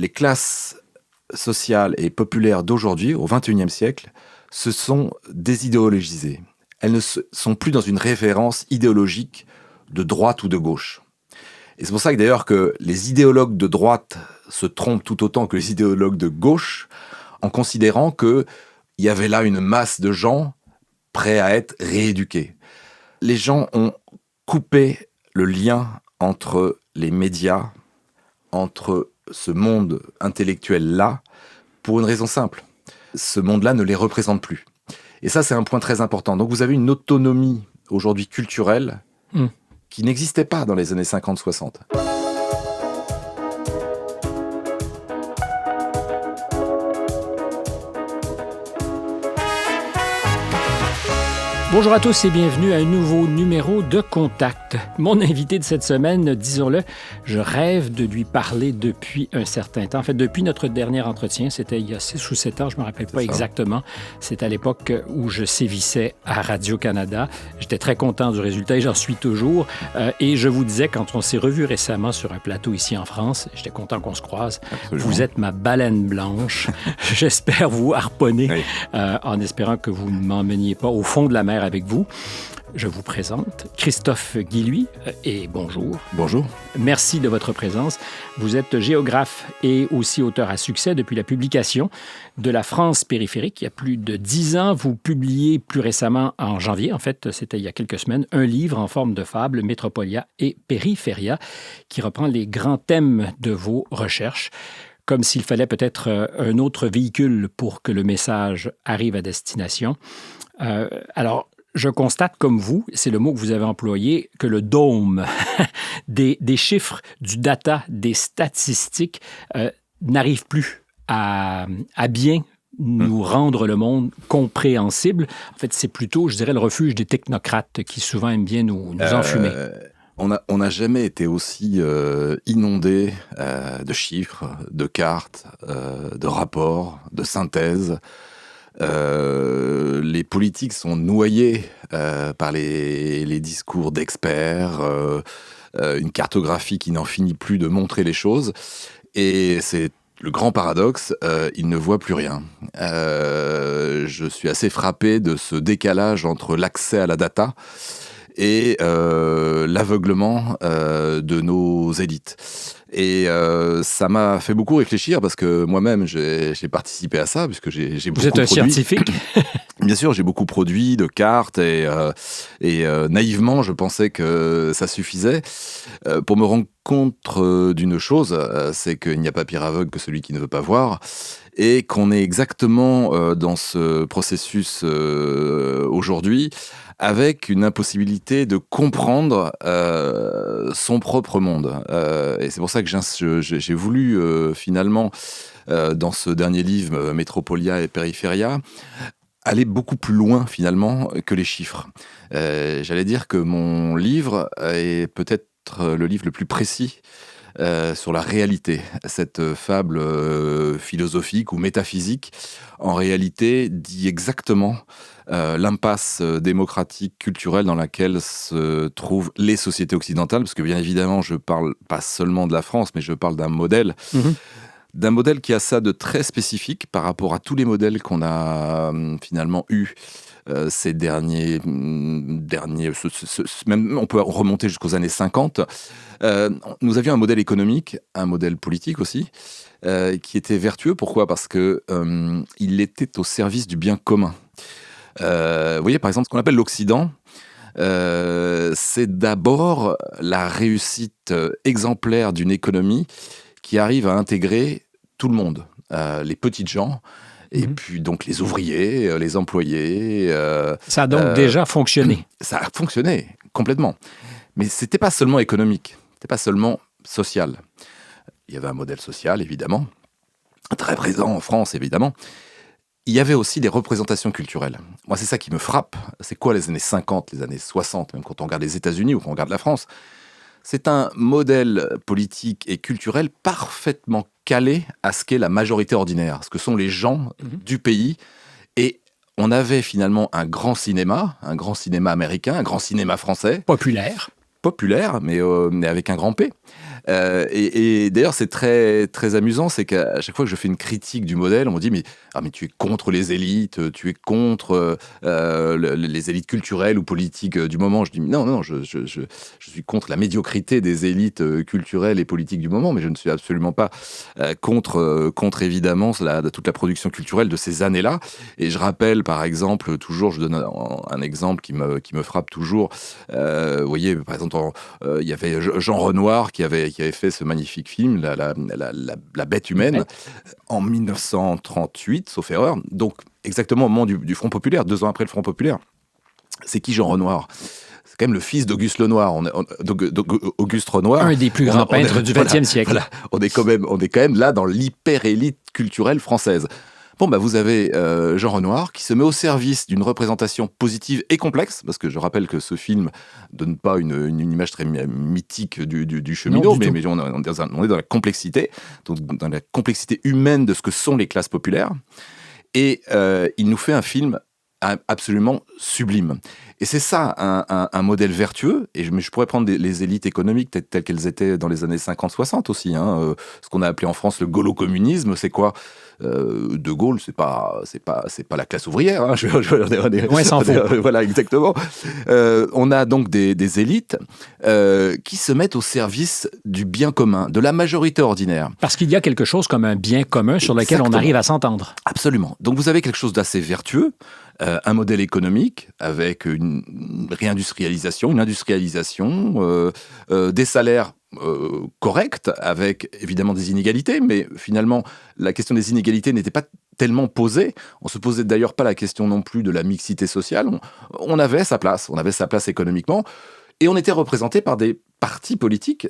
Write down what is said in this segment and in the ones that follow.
les classes sociales et populaires d'aujourd'hui, au XXIe siècle, se sont désidéologisées. Elles ne sont plus dans une référence idéologique de droite ou de gauche. Et c'est pour ça que d'ailleurs que les idéologues de droite se trompent tout autant que les idéologues de gauche en considérant qu'il y avait là une masse de gens prêts à être rééduqués. Les gens ont coupé le lien entre les médias, entre ce monde intellectuel-là, pour une raison simple. Ce monde-là ne les représente plus. Et ça, c'est un point très important. Donc vous avez une autonomie aujourd'hui culturelle qui n'existait pas dans les années 50-60. Bonjour à tous et bienvenue à un nouveau numéro de Contact. Mon invité de cette semaine, disons-le, je rêve de lui parler depuis un certain temps. En fait, depuis notre dernier entretien, c'était il y a 6 ou 7 ans, je ne me rappelle pas exactement. C'est à l'époque où je sévissais à Radio-Canada. J'étais très content du résultat et j'en suis toujours. Et je vous disais, quand on s'est revus récemment sur un plateau ici en France, j'étais content qu'on se croise. Absolument. Vous êtes ma baleine blanche. J'espère vous harponner en espérant que vous ne m'emmeniez pas au fond de la mer avec vous. Je vous présente Christophe Guilluy et bonjour. Bonjour. Merci de votre présence. Vous êtes géographe et aussi auteur à succès depuis la publication de La France périphérique. Il y a plus de 10 ans, vous publiez plus récemment en janvier, en fait, c'était il y a quelques semaines, un livre en forme de fable, Métropolia et Périphéria, qui reprend les grands thèmes de vos recherches. Comme s'il fallait peut-être un autre véhicule pour que le message arrive à destination. Alors, je constate comme vous, c'est le mot que vous avez employé, que le dôme des chiffres, du data, des statistiques n'arrive plus à bien nous rendre le monde compréhensible. En fait, c'est plutôt, je dirais, le refuge des technocrates qui souvent aiment bien nous enfumer. On n'a jamais été aussi inondé de chiffres, de cartes, de rapports, de synthèses. Les politiques sont noyés par les discours d'experts, une cartographie qui n'en finit plus de montrer les choses. Et c'est le grand paradoxe, ils ne voient plus rien. Je suis assez frappé de ce décalage entre l'accès à la data et l'aveuglement de nos élites. Et ça m'a fait beaucoup réfléchir parce que moi-même, j'ai participé à ça, puisque j'ai beaucoup produit. Vous êtes un scientifique. Bien sûr, j'ai beaucoup produit de cartes et naïvement, je pensais que ça suffisait. Pour me rendre compte d'une chose, c'est qu'il n'y a pas pire aveugle que celui qui ne veut pas voir. Et qu'on est exactement dans ce processus aujourd'hui, avec une impossibilité de comprendre son propre monde. Et c'est pour ça que j'ai voulu finalement, dans ce dernier livre, Métropolia et Périphéria, aller beaucoup plus loin finalement que les chiffres. J'allais dire que mon livre est peut-être le livre le plus précis sur la réalité. Cette fable philosophique ou métaphysique, en réalité, dit exactement l'impasse démocratique, culturelle dans laquelle se trouvent les sociétés occidentales, parce que bien évidemment, je parle pas seulement de la France, mais je parle d'un modèle. D'un modèle qui a ça de très spécifique par rapport à tous les modèles qu'on a finalement eus ces derniers même on peut remonter jusqu'aux années 50. Nous avions un modèle économique, un modèle politique aussi, qui était vertueux. Pourquoi ? Parce que il était au service du bien commun. Vous voyez, par exemple, ce qu'on appelle l'Occident, c'est d'abord la réussite exemplaire d'une économie qui arrive à intégrer tout le monde, les petites gens, et puis donc les ouvriers, les employés. Ça a donc déjà fonctionné. Ça a fonctionné, complètement. Mais ce n'était pas seulement économique, ce n'était pas seulement social. Il y avait un modèle social, évidemment, très présent en France, évidemment. Il y avait aussi des représentations culturelles. Moi, c'est ça qui me frappe. C'est quoi les années 50, les années 60, même quand on regarde les États-Unis ou quand on regarde la France ? C'est un modèle politique et culturel parfaitement calé à ce qu'est la majorité ordinaire, ce que sont les gens du pays. Et on avait finalement un grand cinéma américain, un grand cinéma français. Populaire. populaire, mais avec un grand P. Et d'ailleurs, c'est très, très amusant, c'est qu'à chaque fois que je fais une critique du modèle, on me dit mais tu es contre les élites, tu es contre les élites culturelles ou politiques du moment. Je dis non, je suis contre la médiocrité des élites culturelles et politiques du moment, mais je ne suis absolument pas contre évidemment toute la production culturelle de ces années-là. Et je rappelle par exemple, toujours, je donne un exemple qui me frappe toujours. Vous voyez, par exemple, il y avait Jean Renoir qui avait fait ce magnifique film, La Bête humaine, en 1938, sauf erreur. Donc, exactement au moment du Front populaire, 2 ans après le Front populaire. C'est qui Jean Renoir ? C'est quand même le fils d'Auguste Lenoir, Auguste Renoir. Un des plus grands peintres du XXe siècle. Voilà, on est quand même là dans l'hyper-élite culturelle française. Bon, vous avez Jean Renoir qui se met au service d'une représentation positive et complexe, parce que je rappelle que ce film donne pas une image très mythique du cheminot, mais on est dans la complexité, donc dans la complexité humaine de ce que sont les classes populaires. Et il nous fait un film absolument sublime. Et c'est ça, un modèle vertueux. Et je pourrais prendre les élites économiques telles qu'elles étaient dans les années 50-60 aussi. Ce qu'on a appelé en France le gaulo-communisme, c'est quoi ? De Gaulle, c'est pas la classe ouvrière. Ouais, s'en fout. Voilà, exactement. On a donc des élites qui se mettent au service du bien commun, de la majorité ordinaire. Parce qu'il y a quelque chose comme un bien commun sur lequel Exactement. on arrive à s'entendre. Absolument. Donc vous avez quelque chose d'assez vertueux, un modèle économique avec une réindustrialisation, une industrialisation, des salaires corrects, avec évidemment des inégalités, mais finalement la question des inégalités n'était pas tellement posée. On se posait d'ailleurs pas la question non plus de la mixité sociale. On avait sa place économiquement. Et on était représenté par des partis politiques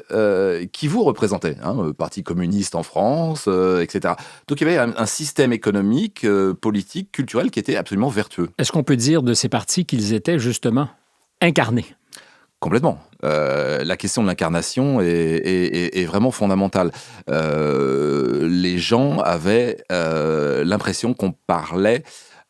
qui vous représentaient, Parti communiste en France, etc. Donc il y avait un système économique, politique, culturel qui était absolument vertueux. Est-ce qu'on peut dire de ces partis qu'ils étaient justement incarnés ? Complètement. La question de l'incarnation est vraiment fondamentale. Les gens avaient l'impression qu'on parlait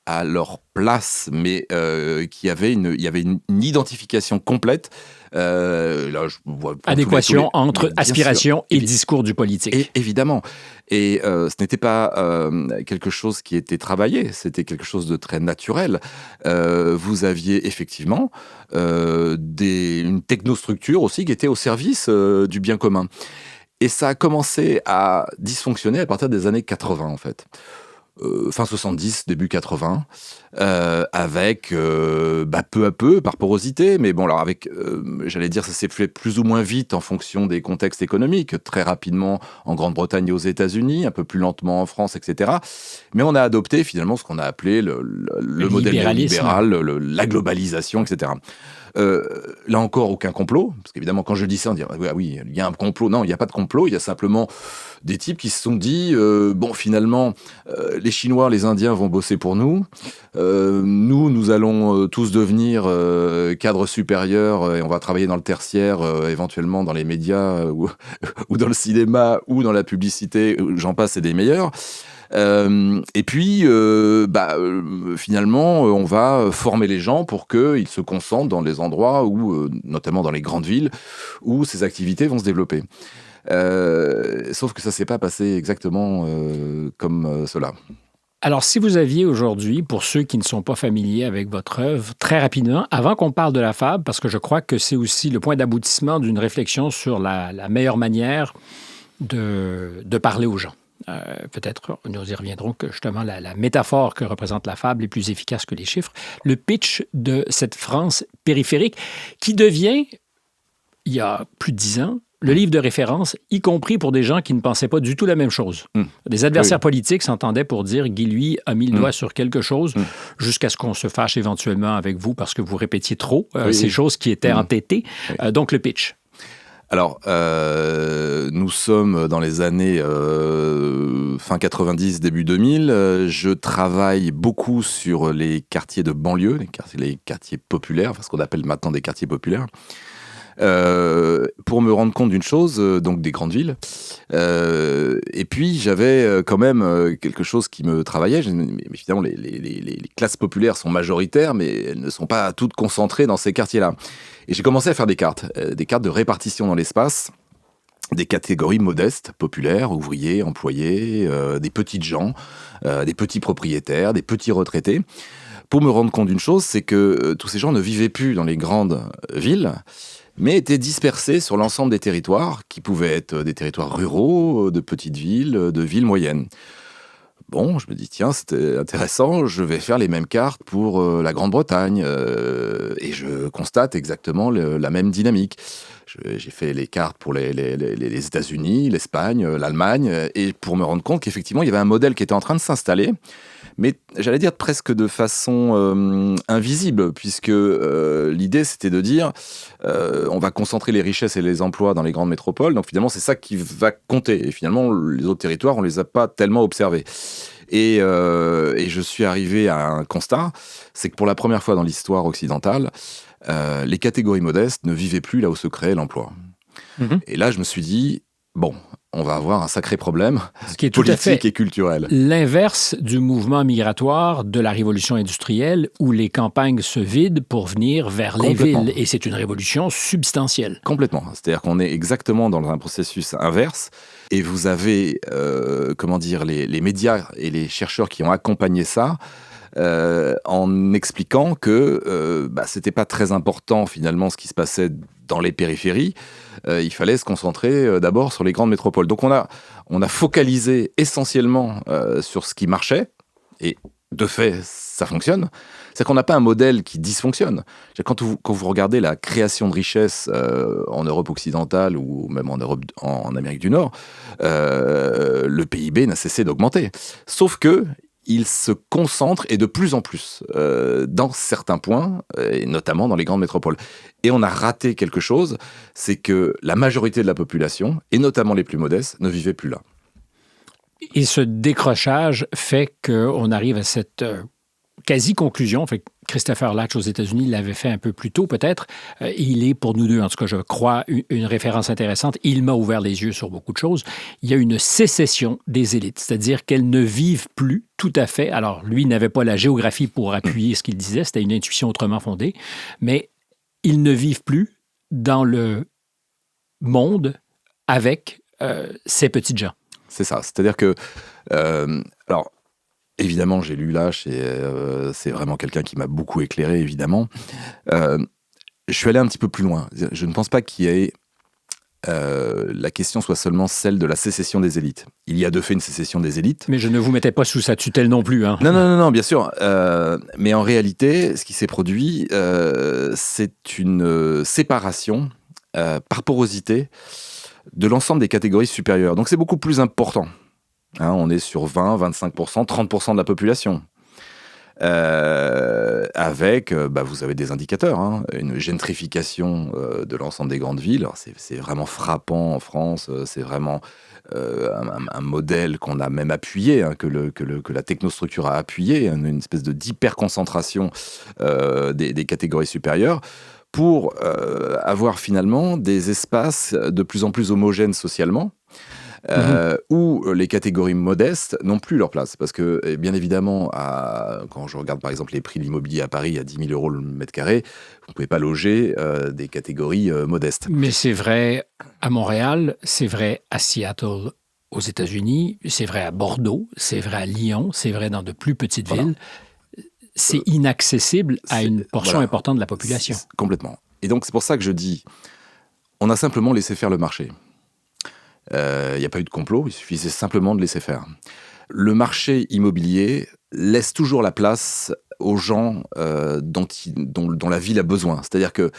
à leur place, mais il y avait une identification complète. Là, je vois adéquation entre aspiration et discours du politique. Et, évidemment. Et ce n'était pas quelque chose qui était travaillé, c'était quelque chose de très naturel. Vous aviez effectivement une technostructure aussi qui était au service du bien commun. Et ça a commencé à dysfonctionner à partir des années 80, en fait. Fin 70, début 80, avec peu à peu, par porosité, mais bon, alors j'allais dire, ça s'est fait plus ou moins vite en fonction des contextes économiques, très rapidement en Grande-Bretagne et aux États-Unis, un peu plus lentement en France, etc. Mais on a adopté finalement ce qu'on a appelé le modèle néolibéral, la globalisation, etc. Là encore, aucun complot, parce qu'évidemment, quand je dis ça, on dit oui, il y a un complot. Non, il n'y a pas de complot, il y a simplement des types qui se sont dit finalement, les Chinois, les Indiens vont bosser pour nous. Nous allons tous devenir cadres supérieurs et on va travailler dans le tertiaire, éventuellement dans les médias ou dans le cinéma ou dans la publicité, j'en passe, c'est des meilleurs. Et puis, finalement, on va former les gens pour qu'ils se concentrent dans les endroits où, notamment dans les grandes villes, où ces activités vont se développer. Sauf que ça ne s'est pas passé exactement comme cela. Alors, si vous aviez aujourd'hui, pour ceux qui ne sont pas familiers avec votre œuvre, très rapidement, avant qu'on parle de la fable, parce que je crois que c'est aussi le point d'aboutissement d'une réflexion sur la meilleure manière de parler aux gens. Peut-être, nous y reviendrons, que justement la métaphore que représente la fable est plus efficace que les chiffres. Le pitch de cette France périphérique qui devient, il y a plus de 10 ans, le livre de référence, y compris pour des gens qui ne pensaient pas du tout la même chose. Des adversaires politiques s'entendaient pour dire « Guy, lui, a mis le doigt sur quelque chose », jusqu'à ce qu'on se fâche éventuellement avec vous parce que vous répétiez trop ces choses qui étaient entêtées. Donc, le pitch. Alors, nous sommes dans les années fin 90, début 2000. Je travaille beaucoup sur les quartiers de banlieue, les quartiers populaires, enfin, ce qu'on appelle maintenant des quartiers populaires. pour me rendre compte d'une chose, donc des grandes villes. Et puis, j'avais quand même quelque chose qui me travaillait. Mais évidemment, les classes populaires sont majoritaires, mais elles ne sont pas toutes concentrées dans ces quartiers-là. Et j'ai commencé à faire des cartes de répartition dans l'espace, des catégories modestes, populaires, ouvriers, employés, des petites gens, des petits propriétaires, des petits retraités, pour me rendre compte d'une chose, c'est que tous ces gens ne vivaient plus dans les grandes villes, mais étaient dispersés sur l'ensemble des territoires, qui pouvaient être des territoires ruraux, de petites villes, de villes moyennes. Bon, je me dis, tiens, c'était intéressant, je vais faire les mêmes cartes pour la Grande-Bretagne, et je constate exactement la même dynamique. J'ai fait les cartes pour les États-Unis, l'Espagne, l'Allemagne, et pour me rendre compte qu'effectivement, il y avait un modèle qui était en train de s'installer, mais j'allais dire presque de façon invisible, puisque l'idée, c'était de dire, on va concentrer les richesses et les emplois dans les grandes métropoles, donc finalement, c'est ça qui va compter. Et finalement, les autres territoires, on les a pas tellement observés. Et je suis arrivé à un constat, c'est que pour la première fois dans l'histoire occidentale, les catégories modestes ne vivaient plus là où se créait l'emploi. Et là, je me suis dit, bon, on va avoir un sacré problème Ce qui est tout à fait politique et culturel. l'inverse du mouvement migratoire de la révolution industrielle où les campagnes se vident pour venir vers les Complètement. villes. Et c'est une révolution substantielle. Complètement. C'est-à-dire qu'on est exactement dans un processus inverse. Et vous avez, les médias et les chercheurs qui ont accompagné ça, en expliquant que c'était pas très important finalement ce qui se passait dans les périphéries. Il fallait se concentrer d'abord sur les grandes métropoles. Donc on a focalisé essentiellement sur ce qui marchait, et de fait ça fonctionne. C'est qu'on n'a pas un modèle qui dysfonctionne. Quand vous regardez la création de richesses en Europe occidentale ou même en Amérique du Nord, le PIB n'a cessé d'augmenter. Sauf que il se concentre, et de plus en plus, dans certains points, et notamment dans les grandes métropoles. Et on a raté quelque chose, c'est que la majorité de la population, et notamment les plus modestes, ne vivait plus là. Et ce décrochage fait qu'on arrive à cette quasi-conclusion. Fait que Christopher Latch aux États-Unis l'avait fait un peu plus tôt, peut-être. Il est, pour nous deux, en tout cas, je crois, une référence intéressante. Il m'a ouvert les yeux sur beaucoup de choses. Il y a une sécession des élites, c'est-à-dire qu'elles ne vivent plus tout à fait. Alors, lui n'avait pas la géographie pour appuyer ce qu'il disait, c'était une intuition autrement fondée, mais ils ne vivent plus dans le monde avec ces petites gens. C'est ça. C'est-à-dire que... alors, évidemment, j'ai lu Lach, et c'est vraiment quelqu'un qui m'a beaucoup éclairé, évidemment. Je suis allé un petit peu plus loin. Je ne pense pas qu'il y ait... la question soit seulement celle de la sécession des élites. Il y a de fait une sécession des élites. Mais je ne vous mettais pas sous sa tutelle non plus. Hein. Non, bien sûr. Mais en réalité, ce qui s'est produit, c'est une séparation par porosité de l'ensemble des catégories supérieures. Donc c'est beaucoup plus important. Hein, on est sur 20, 25%, 30% de la population. Avec, vous avez des indicateurs, hein, une gentrification de l'ensemble des grandes villes. Alors, c'est vraiment frappant en France, c'est vraiment un modèle qu'on a même appuyé, hein, que la technostructure a appuyé, une espèce d'hyperconcentration des catégories supérieures, pour avoir finalement des espaces de plus en plus homogènes socialement, où les catégories modestes n'ont plus leur place. Parce que, bien évidemment, quand je regarde par exemple les prix de l'immobilier à Paris à 10 000 euros le mètre carré, vous ne pouvez pas loger des catégories modestes. Mais c'est vrai à Montréal, c'est vrai à Seattle aux États-Unis, c'est vrai à Bordeaux, c'est vrai à Lyon, c'est vrai dans de plus petites villes. C'est inaccessible à une portion importante de la population. Complètement. Et donc c'est pour ça que je dis, on a simplement laissé faire le marché. Il n'y a pas eu de complot, il suffisait simplement de laisser faire. Le marché immobilier laisse toujours la place aux gens dont la ville a besoin. C'est-à-dire que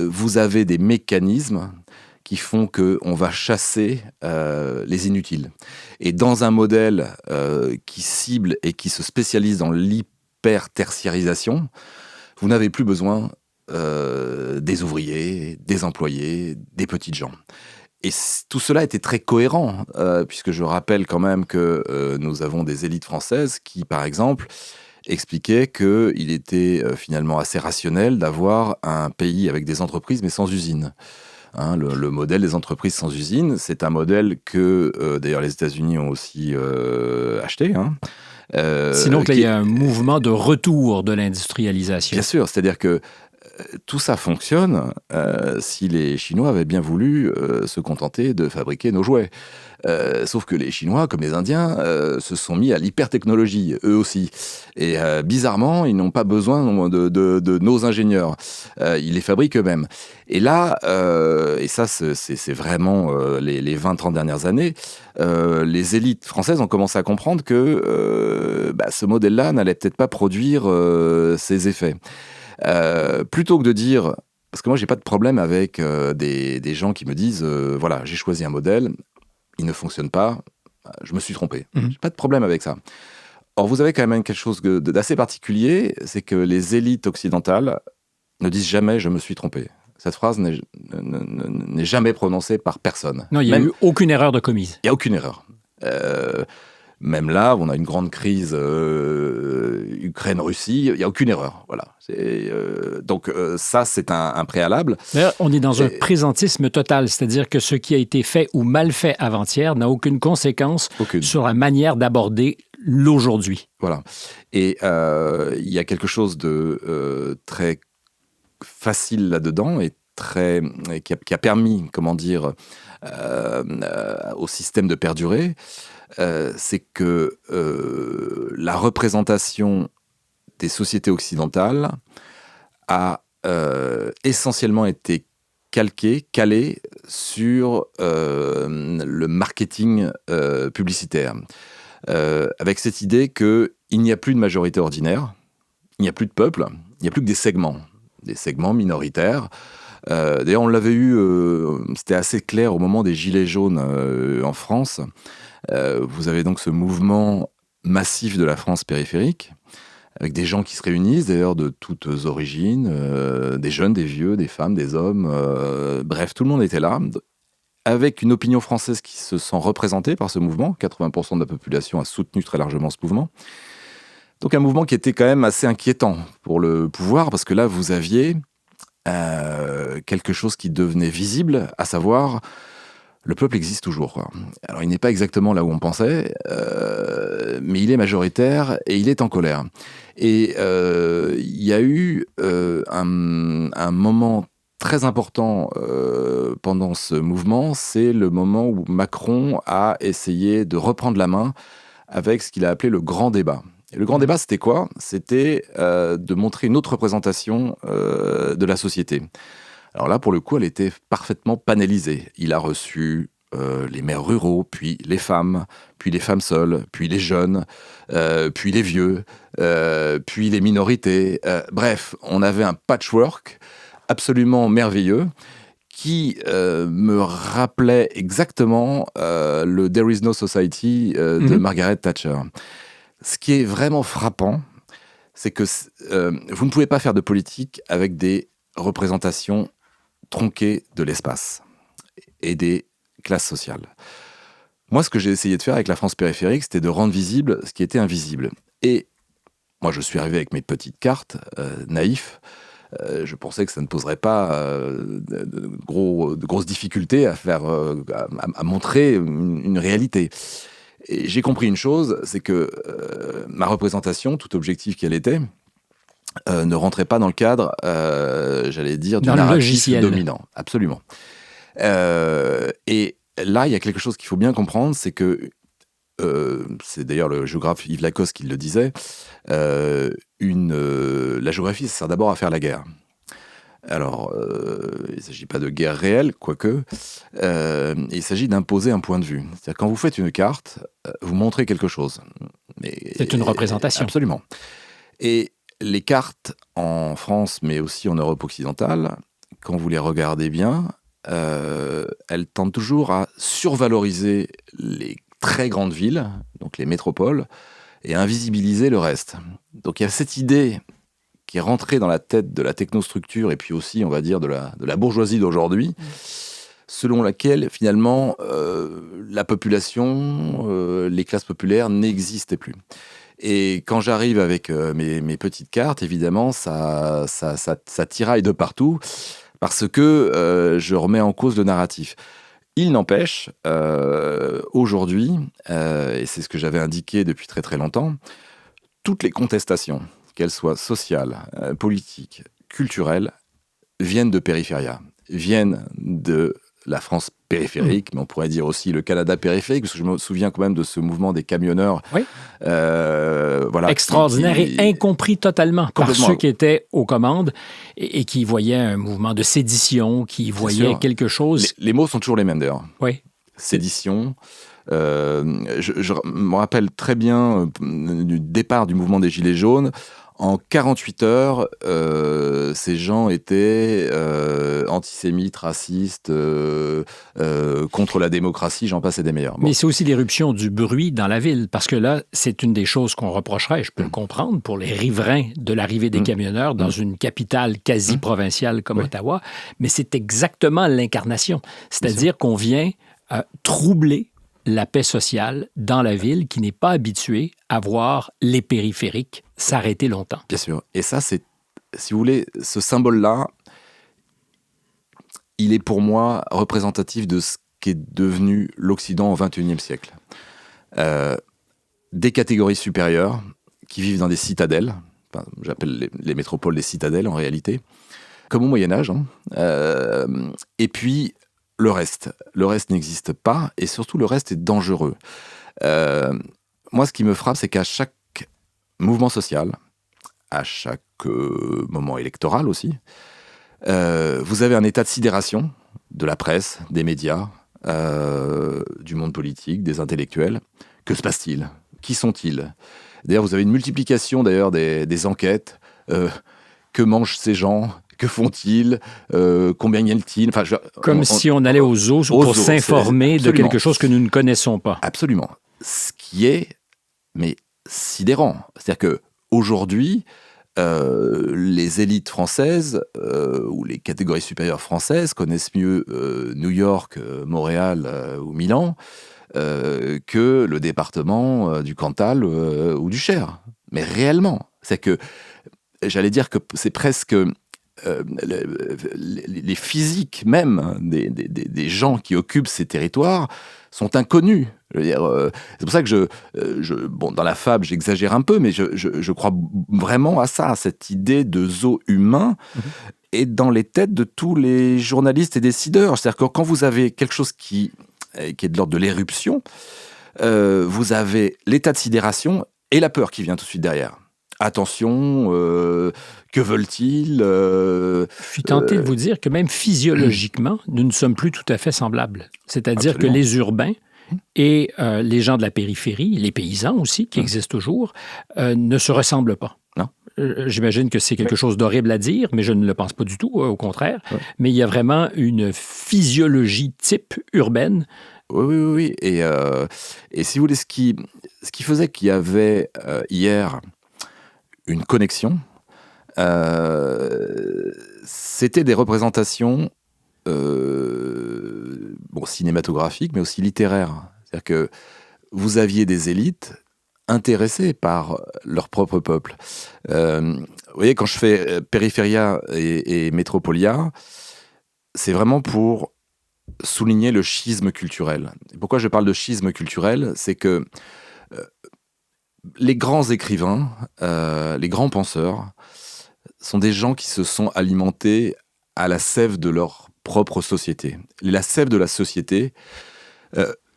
vous avez des mécanismes qui font qu'on va chasser les inutiles. Et dans un modèle qui cible et qui se spécialise dans l'hyper-tertiarisation, vous n'avez plus besoin des ouvriers, des employés, des petites gens. Et tout cela était très cohérent, puisque je rappelle quand même que nous avons des élites françaises qui, par exemple, expliquait qu'il était finalement assez rationnel d'avoir un pays avec des entreprises mais sans usines. Le modèle des entreprises sans usine, c'est un modèle que d'ailleurs les États-Unis ont aussi acheté. Sinon, il y a un mouvement de retour de l'industrialisation. Bien sûr, c'est-à-dire que tout ça fonctionne si les Chinois avaient bien voulu se contenter de fabriquer nos jouets. Sauf que les Chinois, comme les Indiens, se sont mis à l'hypertechnologie, eux aussi. Et bizarrement, ils n'ont pas besoin de nos ingénieurs. Ils les fabriquent eux-mêmes. Et là, et ça, c'est vraiment les 20-30 dernières années, les élites françaises ont commencé à comprendre que ce modèle-là n'allait peut-être pas produire ses effets. Plutôt que de dire... Parce que moi, j'ai pas de problème avec des gens qui me disent voilà, j'ai choisi un modèle, il ne fonctionne pas, je me suis trompé. J'ai pas de problème avec ça. Or, vous avez quand même quelque chose d'assez particulier, c'est que les élites occidentales ne disent jamais « je me suis trompé ». Cette phrase n'est jamais prononcée par personne. Non, il n'y a eu aucune erreur de commise. Il n'y a aucune erreur. Même là, on a une grande crise Ukraine-Russie, il n'y a aucune erreur. Voilà. Donc ça, c'est un préalable. D'ailleurs, on est dans un présentisme total, c'est-à-dire que ce qui a été fait ou mal fait avant-hier n'a aucune conséquence sur la manière d'aborder l'aujourd'hui. Voilà. Et il y a quelque chose de très facile là-dedans et qui a permis, comment dire, au système de perdurer. C'est que la représentation des sociétés occidentales a essentiellement été calée sur le marketing publicitaire. Avec cette idée qu'il n'y a plus de majorité ordinaire, il n'y a plus de peuple, il n'y a plus que des segments minoritaires. D'ailleurs, on l'avait eu, c'était assez clair au moment des Gilets jaunes en France. Vous avez donc ce mouvement massif de la France périphérique, avec des gens qui se réunissent, d'ailleurs de toutes origines, des jeunes, des vieux, des femmes, des hommes, bref, tout le monde était là, avec une opinion française qui se sent représentée par ce mouvement. 80% de la population a soutenu très largement ce mouvement. Donc un mouvement qui était quand même assez inquiétant pour le pouvoir, parce que là, vous aviez quelque chose qui devenait visible, à savoir... Le peuple existe toujours, quoi. Alors, il n'est pas exactement là où on pensait, mais il est majoritaire et il est en colère. Et il y a eu un moment très important pendant ce mouvement, c'est le moment où Macron a essayé de reprendre la main avec ce qu'il a appelé le grand débat. Et le grand débat, c'était quoi ? C'était de montrer une autre représentation de la société. Alors là, pour le coup, elle était parfaitement panélisée. Il a reçu les maires ruraux, puis les femmes seules, puis les jeunes, puis les vieux, puis les minorités. Bref, on avait un patchwork absolument merveilleux qui me rappelait exactement le There is no society de Margaret Thatcher. Ce qui est vraiment frappant, c'est que vous ne pouvez pas faire de politique avec des représentations tronquées de l'espace et des classes sociales. Moi, ce que j'ai essayé de faire avec la France périphérique, c'était de rendre visible ce qui était invisible. Et moi, je suis arrivé avec mes petites cartes, naïf. Je pensais que ça ne poserait pas de grosses difficultés à montrer une réalité. Et j'ai compris une chose, c'est que ma représentation, tout objectif qu'elle était, ne rentrait pas dans le cadre, j'allais dire, du narratif dominant. Absolument. Et là, il y a quelque chose qu'il faut bien comprendre, c'est que, c'est d'ailleurs le géographe Yves Lacoste qui le disait, la géographie, ça sert d'abord à faire la guerre. Alors, il ne s'agit pas de guerre réelle, quoique, il s'agit d'imposer un point de vue. C'est-à-dire, quand vous faites une carte, vous montrez quelque chose. C'est une représentation. Absolument. Et les cartes en France, mais aussi en Europe occidentale, quand vous les regardez bien, elles tendent toujours à survaloriser les très grandes villes, donc les métropoles, et à invisibiliser le reste. Donc il y a cette idée qui est rentrée dans la tête de la technostructure et puis aussi, on va dire, de la bourgeoisie d'aujourd'hui, selon laquelle, finalement, la population, les classes populaires n'existaient plus. Et quand j'arrive avec mes petites cartes, évidemment, ça tiraille de partout parce que je remets en cause le narratif. Il n'empêche, aujourd'hui, et c'est ce que j'avais indiqué depuis très très longtemps, toutes les contestations, qu'elles soient sociales, politiques, culturelles, viennent de périphéria, viennent de la France périphérique, mais on pourrait dire aussi le Canada périphérique, parce que je me souviens quand même de ce mouvement des camionneurs. Oui. Voilà, Extraordinaire et incompris totalement par Complètement. ceux qui étaient aux commandes et qui voyaient un mouvement de sédition, qui voyaient sûr. quelque chose. Les mots sont toujours les mêmes d'ailleurs. Oui. Sédition. Je me rappelle très bien du départ du mouvement des Gilets jaunes. En 48 heures, ces gens étaient antisémites, racistes, contre la démocratie, j'en passe et des meilleurs. Bon. Mais c'est aussi l'éruption du bruit dans la ville, parce que là, c'est une des choses qu'on reprocherait, je peux le comprendre, pour les riverains de l'arrivée des camionneurs dans une capitale quasi provinciale comme Ottawa, mais c'est exactement l'incarnation. C'est-à-dire qu'on vient troubler la paix sociale dans la ville qui n'est pas habituée à voir les périphériques s'arrêter longtemps. Bien sûr. Et ça, c'est, si vous voulez, ce symbole-là, il est pour moi représentatif de ce qu'est devenu l'Occident au XXIe siècle. Des catégories supérieures qui vivent dans des citadelles, enfin, j'appelle les métropoles des citadelles en réalité, comme au Moyen-Âge, et puis le reste n'existe pas, et surtout le reste est dangereux. Moi, ce qui me frappe, c'est qu'à chaque mouvement social, à chaque moment électoral aussi, vous avez un état de sidération de la presse, des médias, du monde politique, des intellectuels. Que se passe-t-il? Qui sont-ils? D'ailleurs, vous avez une multiplication d'ailleurs des enquêtes. Que mangent ces gens? Que font-ils? Combien gagnent-ils? Enfin, Comme si on allait aux zoos pour s'informer de quelque chose que nous ne connaissons pas. Absolument. Ce qui est, mais sidérant. C'est-à-dire qu'aujourd'hui, les élites françaises ou les catégories supérieures françaises connaissent mieux New York, Montréal ou Milan que le département du Cantal ou du Cher. Mais réellement. C'est que, j'allais dire que c'est presque... les physiques même des gens qui occupent ces territoires sont inconnus. Je veux dire, c'est pour ça que bon, dans la fable, j'exagère un peu, mais je crois vraiment à ça, à cette idée de zoo humain et dans les têtes de tous les journalistes et décideurs. C'est-à-dire que quand vous avez quelque chose qui est de l'ordre de l'éruption, vous avez l'état de sidération et la peur qui vient tout de suite derrière. Attention, que veulent-ils? Je suis tenté de vous dire que même physiologiquement, nous ne sommes plus tout à fait semblables. C'est-à-dire Absolument. que les urbains et les gens de la périphérie, les paysans aussi, qui existent toujours, ne se ressemblent pas. Non. J'imagine que c'est quelque chose d'horrible à dire, mais je ne le pense pas du tout, au contraire. Ouais. Mais il y a vraiment une physiologie type urbaine. Oui. Et si vous voulez, ce qui faisait qu'il y avait hier une connexion, c'était des représentations cinématographiques, mais aussi littéraires. C'est-à-dire que vous aviez des élites intéressées par leur propre peuple. Vous voyez, quand je fais Périphéria et Métropolia, c'est vraiment pour souligner le schisme culturel. Et pourquoi je parle de schisme culturel? C'est que les grands écrivains, les grands penseurs, sont des gens qui se sont alimentés à la sève de leur propre société. La sève de la société,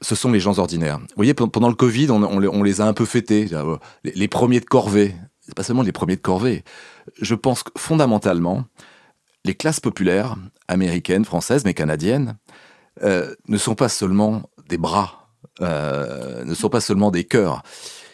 ce sont les gens ordinaires. Vous voyez, pendant le Covid, on les a un peu fêtés. Les premiers de corvée. C'est pas seulement les premiers de corvée. Je pense que fondamentalement, les classes populaires, américaines, françaises, mais canadiennes, ne sont pas seulement des bras, ne sont pas seulement des cœurs.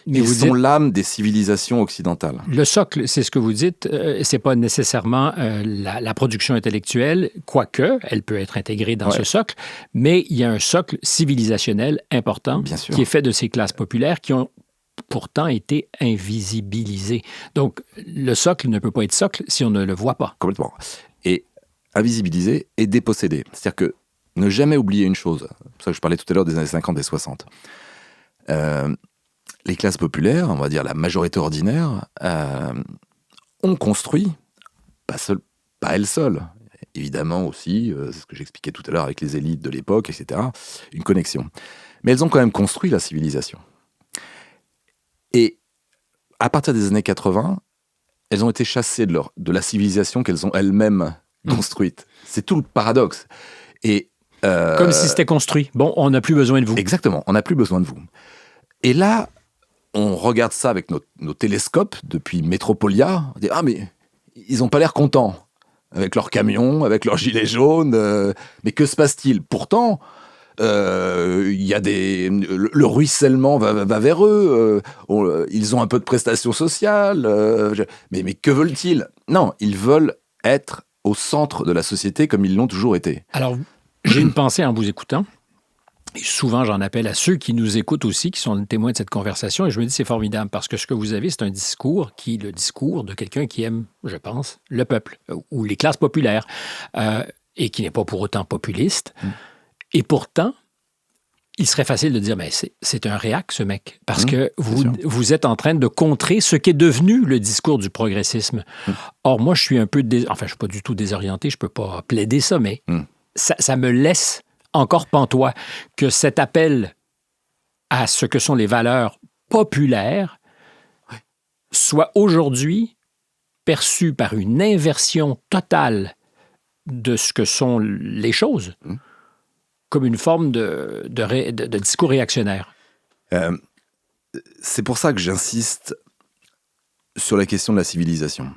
Mais ils sont l'âme des civilisations occidentales. Le socle, c'est ce que vous dites, c'est pas nécessairement la production intellectuelle, quoique elle peut être intégrée dans ce socle, mais il y a un socle civilisationnel important qui est fait de ces classes populaires qui ont pourtant été invisibilisées. Donc, le socle ne peut pas être socle si on ne le voit pas. Complètement. Et invisibilisé et dépossédé. C'est-à-dire que ne jamais oublier une chose, c'est pour ça que je parlais tout à l'heure des années 50 et 60. les classes populaires, on va dire la majorité ordinaire, ont construit, pas elles seules, évidemment aussi, c'est ce que j'expliquais tout à l'heure avec les élites de l'époque, etc., une connexion. Mais elles ont quand même construit la civilisation. Et à partir des années 80, elles ont été chassées de la civilisation qu'elles ont elles-mêmes construite. C'est tout le paradoxe. Et, comme si c'était construit. Bon, on n'a plus besoin de vous. Exactement, on n'a plus besoin de vous. Et là, on regarde ça avec nos télescopes depuis Metropolia. On dit, ah mais ils n'ont pas l'air contents avec leurs camions, avec leurs gilets jaunes. Mais que se passe-t-il? Pourtant, y a le ruissellement va vers eux. Ils ont un peu de prestations sociales. Mais que veulent-ils? Non, ils veulent être au centre de la société comme ils l'ont toujours été. Alors, j'ai une pensée en vous écoutant. Et souvent, j'en appelle à ceux qui nous écoutent aussi, qui sont les témoins de cette conversation. Et je me dis, c'est formidable parce que ce que vous avez, c'est un discours qui est le discours de quelqu'un qui aime, je pense, le peuple ou les classes populaires et qui n'est pas pour autant populiste. Et pourtant, il serait facile de dire, mais c'est un réac, ce mec, parce que vous êtes en train de contrer ce qu'est devenu le discours du progressisme. Or, moi, je suis un peu... Enfin, je ne suis pas du tout désorienté, je ne peux pas plaider ça, mais ça me laisse encore pantois que cet appel à ce que sont les valeurs populaires soit aujourd'hui perçu par une inversion totale de ce que sont les choses, comme une forme de discours réactionnaire. C'est pour ça que j'insiste sur la question de la civilisation.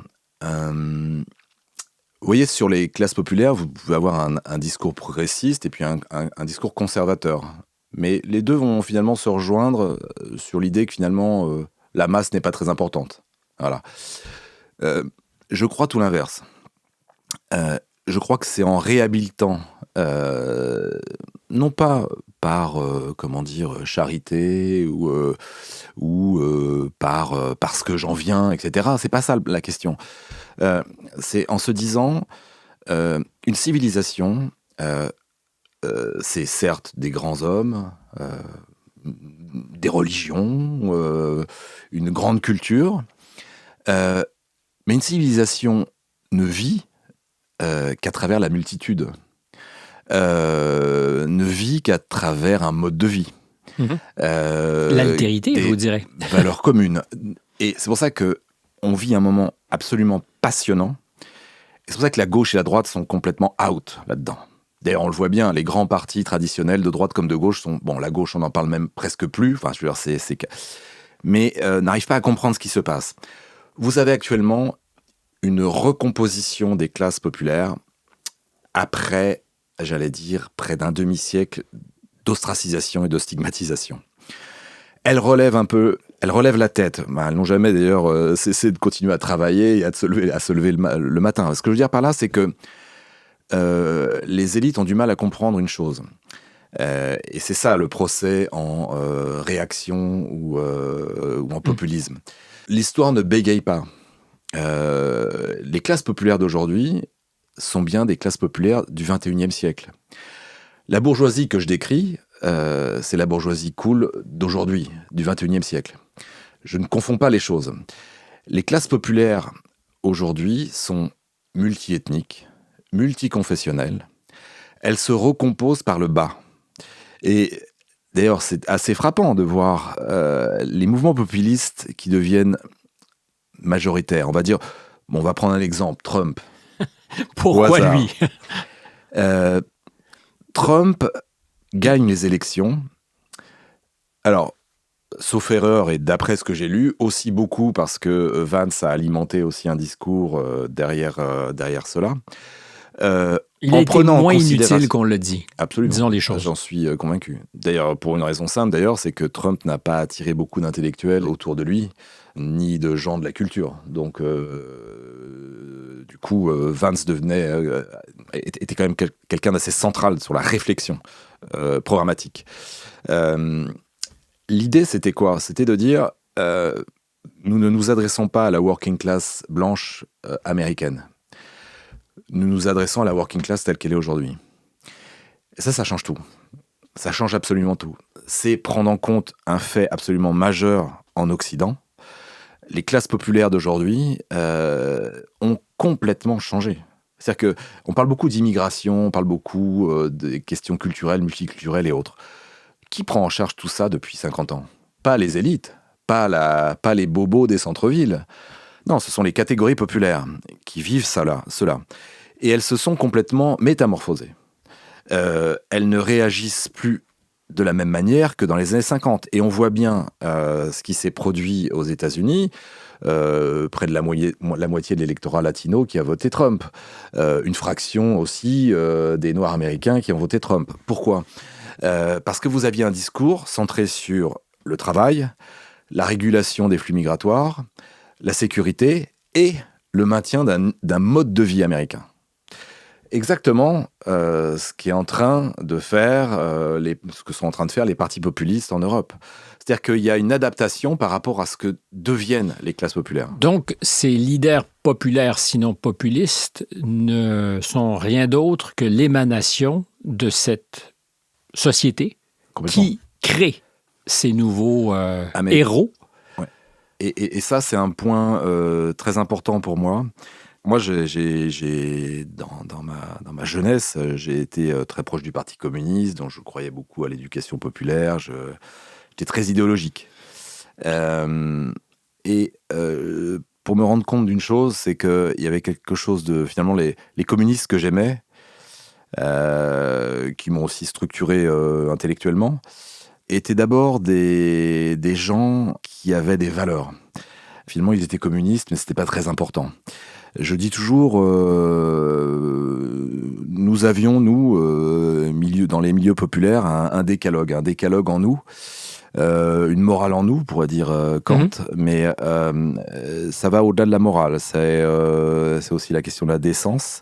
Vous voyez, sur les classes populaires, vous pouvez avoir un discours progressiste et puis un discours conservateur. Mais les deux vont finalement se rejoindre sur l'idée que finalement, la masse n'est pas très importante. Voilà. Je crois tout l'inverse. Je crois que c'est en réhabilitant, non pas par, charité ou parce que j'en viens, etc. C'est pas ça la question. C'est en se disant, une civilisation, c'est certes des grands hommes, des religions, une grande culture, mais une civilisation ne vit qu'à travers la multitude, ne vit qu'à travers un mode de vie. L'altérité, je vous dirais. Valeurs communes. Et c'est pour ça qu'on vit un moment absolument passionnant. Et c'est pour ça que la gauche et la droite sont complètement out là-dedans. D'ailleurs, on le voit bien, les grands partis traditionnels de droite comme de gauche sont... Bon, la gauche, on n'en parle même presque plus. Enfin, je veux dire, mais n'arrivent pas à comprendre ce qui se passe. Vous avez actuellement une recomposition des classes populaires après, j'allais dire, près d'un demi-siècle d'ostracisation et de stigmatisation. Elles relèvent la tête. Elles n'ont jamais d'ailleurs cessé de continuer à travailler et à se lever le matin. Ce que je veux dire par là, c'est que les élites ont du mal à comprendre une chose. Et c'est ça le procès en réaction ou en populisme. L'histoire ne bégaye pas. Les classes populaires d'aujourd'hui sont bien des classes populaires du XXIe siècle. La bourgeoisie que je décris, c'est la bourgeoisie cool d'aujourd'hui, du XXIe siècle. Je ne confonds pas les choses. Les classes populaires aujourd'hui sont multiethniques, multiconfessionnelles. Elles se recomposent par le bas. Et d'ailleurs, c'est assez frappant de voir les mouvements populistes qui deviennent majoritaires. On va dire, on va prendre un exemple, Trump. Pourquoi lui? Trump gagne les élections. Alors, sauf erreur, et d'après ce que j'ai lu, aussi beaucoup parce que Vance a alimenté aussi un discours derrière cela. Il a été moins inutile qu'on le dit. Absolument. Disons les choses. J'en suis convaincu. D'ailleurs, pour une raison simple, c'est que Trump n'a pas attiré beaucoup d'intellectuels autour de lui, ni de gens de la culture. Donc, du coup, Vance était quand même quelqu'un d'assez central sur la réflexion programmatique. L'idée, c'était quoi? C'était de dire, nous ne nous adressons pas à la working class blanche américaine. Nous nous adressons à la working class telle qu'elle est aujourd'hui. Et ça change tout. Ça change absolument tout. c'est prendre en compte un fait absolument majeur en Occident. Les classes populaires d'aujourd'hui ont complètement changé. C'est-à-dire qu'on parle beaucoup d'immigration, on parle beaucoup des questions culturelles, multiculturelles et autres. Qui prend en charge tout ça depuis 50 ans ? Pas les élites, pas les bobos des centres-villes. Non, ce sont les catégories populaires qui vivent cela. Et elles se sont complètement métamorphosées. Elles ne réagissent plus de la même manière que dans les années 50. Et on voit bien ce qui s'est produit aux États-Unis, près de la moitié de l'électorat latino qui a voté Trump. Une fraction aussi des Noirs américains qui ont voté Trump. Pourquoi ? Parce que vous aviez un discours centré sur le travail, la régulation des flux migratoires, la sécurité et le maintien d'un mode de vie américain. Exactement ce qu'est en train de faire, ce que sont en train de faire les partis populistes en Europe. C'est-à-dire qu'il y a une adaptation par rapport à ce que deviennent les classes populaires. Donc, ces leaders populaires, sinon populistes, ne sont rien d'autre que l'émanation de cette société qui crée ces nouveaux héros. Ouais. Et ça, c'est un point très important pour moi. Moi, dans ma jeunesse, j'ai été très proche du Parti communiste, dont je croyais beaucoup à l'éducation populaire. J'étais très idéologique. Pour me rendre compte d'une chose, c'est qu'il y avait quelque chose de... Finalement, les communistes que j'aimais, qui m'ont aussi structuré intellectuellement, étaient d'abord des gens qui avaient des valeurs. Finalement, ils étaient communistes, mais ce n'était pas très important. Je dis toujours, nous avions, dans les milieux populaires, un décalogue en nous, une morale en nous, pourrait dire Kant, mais ça va au-delà de la morale. C'est aussi la question de la décence.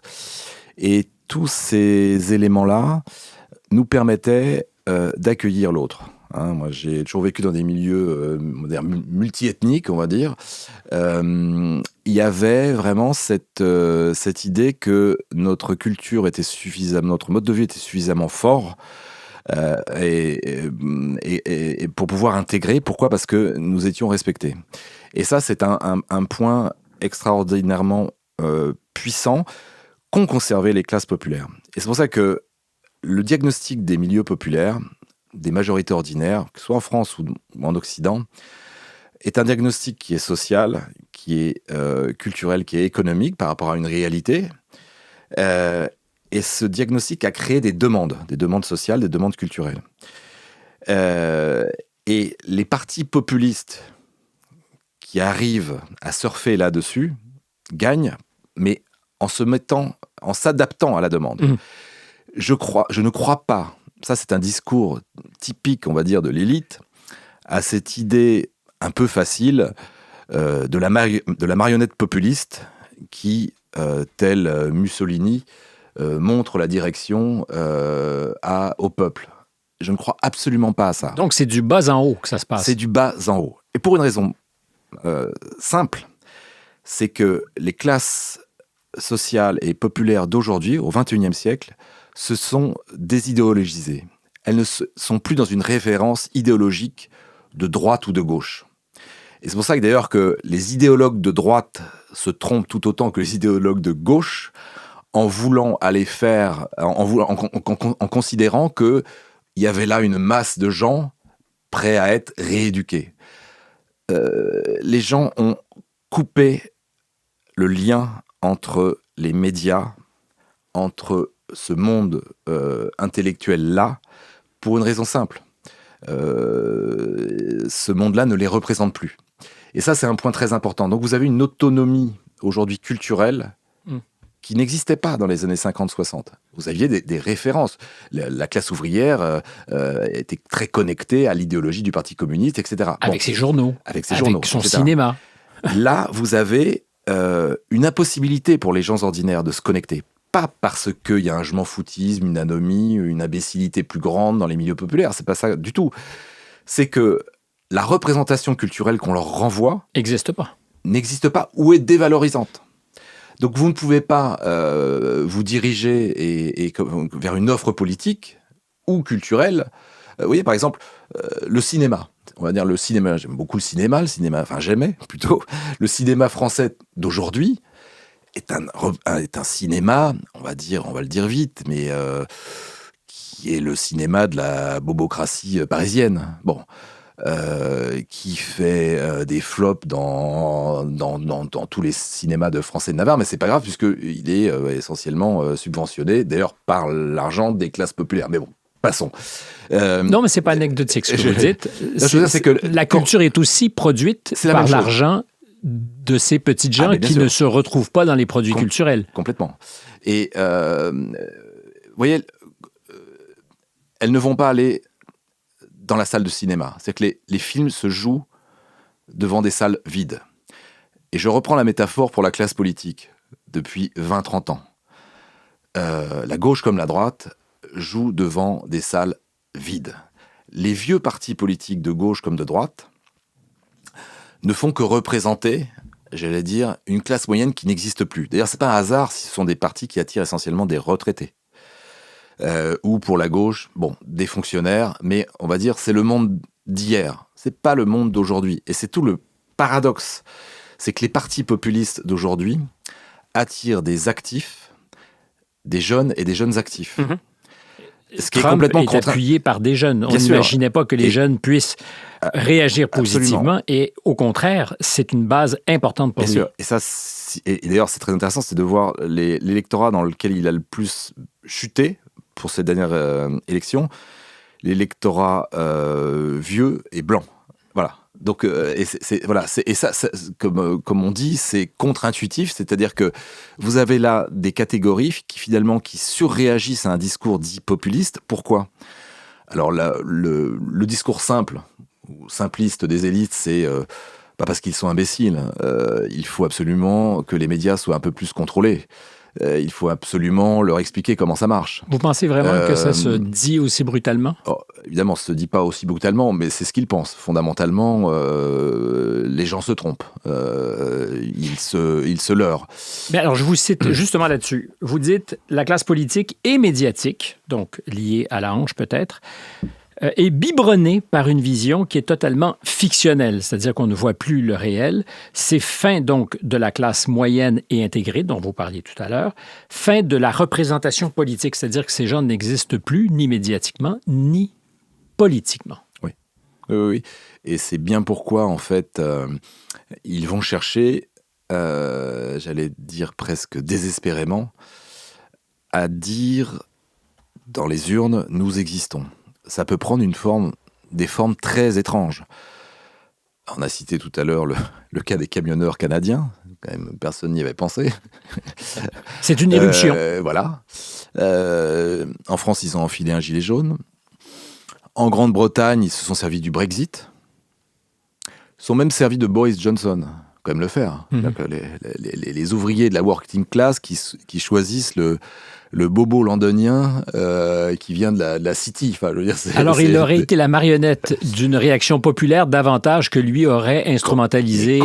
Et tous ces éléments-là nous permettaient d'accueillir l'autre. Moi, j'ai toujours vécu dans des milieux multi-ethniques, on va dire. Il y avait vraiment cette idée que notre culture était notre mode de vie était suffisamment fort et pour pouvoir intégrer. Pourquoi ? Parce que nous étions respectés. Et ça, c'est un point extraordinairement puissant qu'ont conservé les classes populaires. Et c'est pour ça que le diagnostic des milieux populaires, des majorités ordinaires, que ce soit en France ou en Occident, est un diagnostic qui est social, qui est culturel, qui est économique par rapport à une réalité. Et ce diagnostic a créé des demandes sociales, des demandes culturelles. Et les partis populistes qui arrivent à surfer là-dessus gagnent, mais en s'adaptant à la demande. Je ne crois pas, ça c'est un discours typique, on va dire, de l'élite, à cette idée un peu facile de la marionnette populiste qui, tel Mussolini, montre la direction au peuple. Je ne crois absolument pas à ça. Donc c'est du bas en haut que ça se passe. C'est du bas en haut. Et pour une raison simple, c'est que les classes sociales et populaires d'aujourd'hui, au XXIe siècle, se sont désidéologisées. Elles ne sont plus dans une référence idéologique de droite ou de gauche. Et c'est pour ça que d'ailleurs que les idéologues de droite se trompent tout autant que les idéologues de gauche en voulant aller faire, en considérant qu'il y avait là une masse de gens prêts à être rééduqués. Les gens ont coupé le lien entre les médias, entre ce monde intellectuel-là, pour une raison simple. Ce monde-là ne les représente plus. Et ça, c'est un point très important. Donc vous avez une autonomie aujourd'hui culturelle qui n'existait pas dans les années 50-60. Vous aviez des références. La classe ouvrière était très connectée à l'idéologie du Parti communiste, etc. Avec ses journaux. Avec son etc. Cinéma. Là, vous avez une impossibilité pour les gens ordinaires de se connecter. Pas parce qu'il y a un je m'en foutisme, une anomie, une imbécilité plus grande dans les milieux populaires. C'est pas ça du tout. C'est que la représentation culturelle qu'on leur renvoie n'existe pas ou est dévalorisante. Donc vous ne pouvez pas vous diriger vers une offre politique ou culturelle Vous voyez, par exemple, le cinéma. On va dire le cinéma. J'aime beaucoup le cinéma. Enfin, j'aimais plutôt. Le cinéma français d'aujourd'hui est un cinéma, on va le dire vite, mais qui est le cinéma de la bobocratie parisienne. Bon. Qui fait des flops dans tous les cinémas de Français de Navarre, mais c'est pas grave puisqu'il est essentiellement subventionné, d'ailleurs par l'argent des classes populaires. Mais bon, passons. Non, mais c'est pas anecdotique ce que vous dites. C'est que la culture est aussi produite par l'argent de ces petites gens qui ne se retrouvent pas dans les produits culturels. Complètement. Et vous voyez, elles ne vont pas aller dans la salle de cinéma. C'est que les films se jouent devant des salles vides. Et je reprends la métaphore pour la classe politique depuis 20-30 ans. La gauche comme la droite jouent devant des salles vides. Les vieux partis politiques de gauche comme de droite ne font que représenter, j'allais dire, une classe moyenne qui n'existe plus. D'ailleurs, c'est pas un hasard si ce sont des partis qui attirent essentiellement des retraités. Ou pour la gauche, des fonctionnaires, mais on va dire c'est le monde d'hier, c'est pas le monde d'aujourd'hui. Et c'est tout le paradoxe, c'est que les partis populistes d'aujourd'hui attirent des actifs, des jeunes et des jeunes actifs. Mmh. Ce qui Trump est complètement appuyé par des jeunes. On n'imaginait pas que les jeunes puissent réagir positivement. Absolument. Et au contraire, c'est une base importante pour lui. Sûr. Et d'ailleurs, c'est très intéressant, c'est de voir l'électorat dans lequel il a le plus chuté pour ces dernières élections, l'électorat vieux et blanc. Voilà. Donc, comme on dit, c'est contre-intuitif, c'est-à-dire que vous avez là des catégories qui surréagissent à un discours dit populiste. Pourquoi ? Alors, le discours simple, ou simpliste des élites, c'est pas parce qu'ils sont imbéciles. Il faut absolument que les médias soient un peu plus contrôlés. Il faut absolument leur expliquer comment ça marche. Vous pensez vraiment que ça se dit aussi brutalement ? Évidemment, ça ne se dit pas aussi brutalement, mais c'est ce qu'ils pensent. Fondamentalement, les gens se trompent. Ils se leurrent. Mais alors, je vous cite justement là-dessus. Vous dites « la classe politique et médiatique », donc liée à la hanche peut-être, est biberonnée par une vision qui est totalement fictionnelle, c'est-à-dire qu'on ne voit plus le réel. C'est fin donc de la classe moyenne et intégrée, dont vous parliez tout à l'heure, fin de la représentation politique, c'est-à-dire que ces gens n'existent plus ni médiatiquement, ni politiquement. Oui. Et c'est bien pourquoi, en fait, ils vont chercher, j'allais dire presque désespérément, à dire dans les urnes, nous existons. Ça peut prendre des formes très étranges. On a cité tout à l'heure le cas des camionneurs canadiens. Quand même, personne n'y avait pensé. C'est une éruption. Voilà. En France, ils ont enfilé un gilet jaune. En Grande-Bretagne, ils se sont servis du Brexit. Ils sont même servis de Boris Johnson. Quand même le faire. Les ouvriers de la working class qui choisissent le bobo londonien qui vient de la City. Enfin, je veux dire, il aurait été la marionnette d'une réaction populaire davantage que lui aurait instrumentalisé.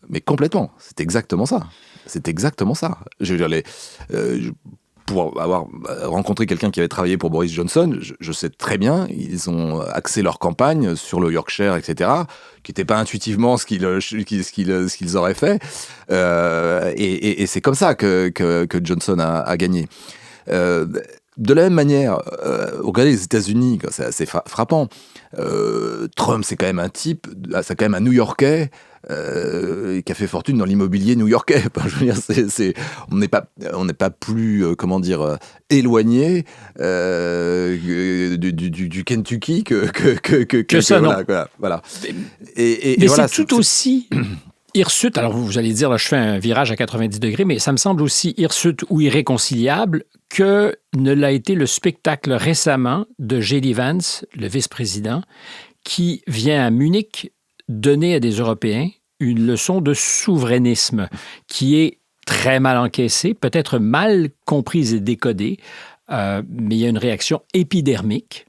Mais complètement. C'est exactement ça. Je veux dire, pour avoir rencontré quelqu'un qui avait travaillé pour Boris Johnson, je sais très bien, ils ont axé leur campagne sur le Yorkshire, etc., qui n'était pas intuitivement ce qu'ils auraient fait. Et c'est comme ça que Johnson a gagné. De la même manière, regardez les États-Unis, c'est assez frappant. Trump, c'est quand même un New-Yorkais qui a fait fortune dans l'immobilier new-yorkais. Je veux dire, on n'est pas plus, éloigné du Kentucky que ça, non. Voilà. Mais voilà, c'est tout aussi hirsute. Alors, vous allez dire, là, je fais un virage à 90 degrés, mais ça me semble aussi hirsute ou irréconciliable que ne l'a été le spectacle récemment de J.D. Vance, le vice-président, qui vient à Munich donner à des Européens une leçon de souverainisme qui est très mal encaissée, peut-être mal comprise et décodée, mais il y a une réaction épidermique.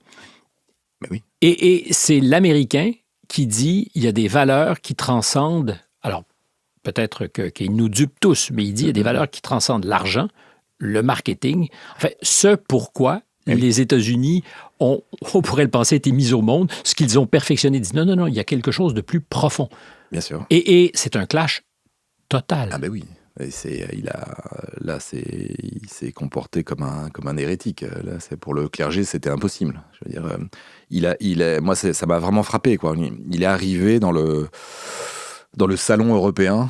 Mais oui. Et c'est l'Américain qui dit il y a des valeurs qui transcendent, alors peut-être qu'il nous dupe tous, mais il dit il y a des valeurs qui transcendent l'argent, le marketing, ce pourquoi les États-Unis on pourrait le penser, été mis au monde. Ce qu'ils ont perfectionné, disent non, il y a quelque chose de plus profond. Bien sûr. Et c'est un clash total. Ah ben oui. Et il s'est comporté comme un hérétique. Là, pour le clergé, c'était impossible. Je veux dire, moi, ça m'a vraiment frappé, quoi. Il est arrivé dans le salon européen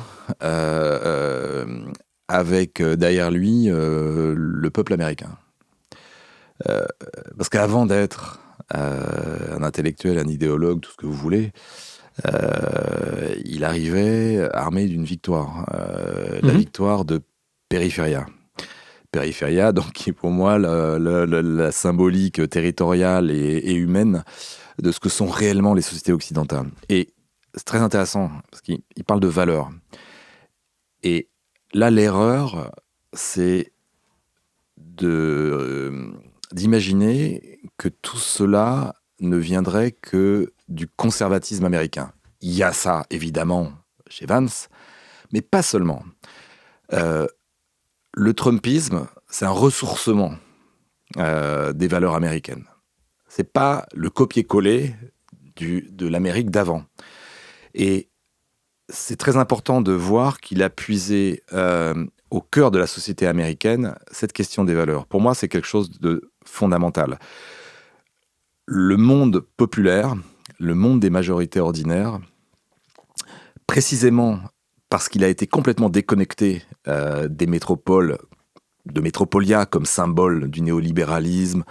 avec derrière lui le peuple américain. Parce qu'avant d'être un intellectuel, un idéologue, tout ce que vous voulez, il arrivait armé d'une victoire, la victoire de Périphéria. Périphéria, donc, qui est pour moi la symbolique territoriale et humaine de ce que sont réellement les sociétés occidentales. Et c'est très intéressant, parce qu'il parle de valeurs. Et là, l'erreur, c'est d'imaginer que tout cela ne viendrait que du conservatisme américain. Il y a ça, évidemment, chez Vance, mais pas seulement. Le Trumpisme, c'est un ressourcement des valeurs américaines. C'est pas le copier-coller de l'Amérique d'avant. Et c'est très important de voir qu'il a puisé au cœur de la société américaine cette question des valeurs. Pour moi, c'est quelque chose de fondamental. Le monde populaire, le monde des majorités ordinaires, précisément parce qu'il a été complètement déconnecté des métropoles, de Métropolia comme symbole du néolibéralisme,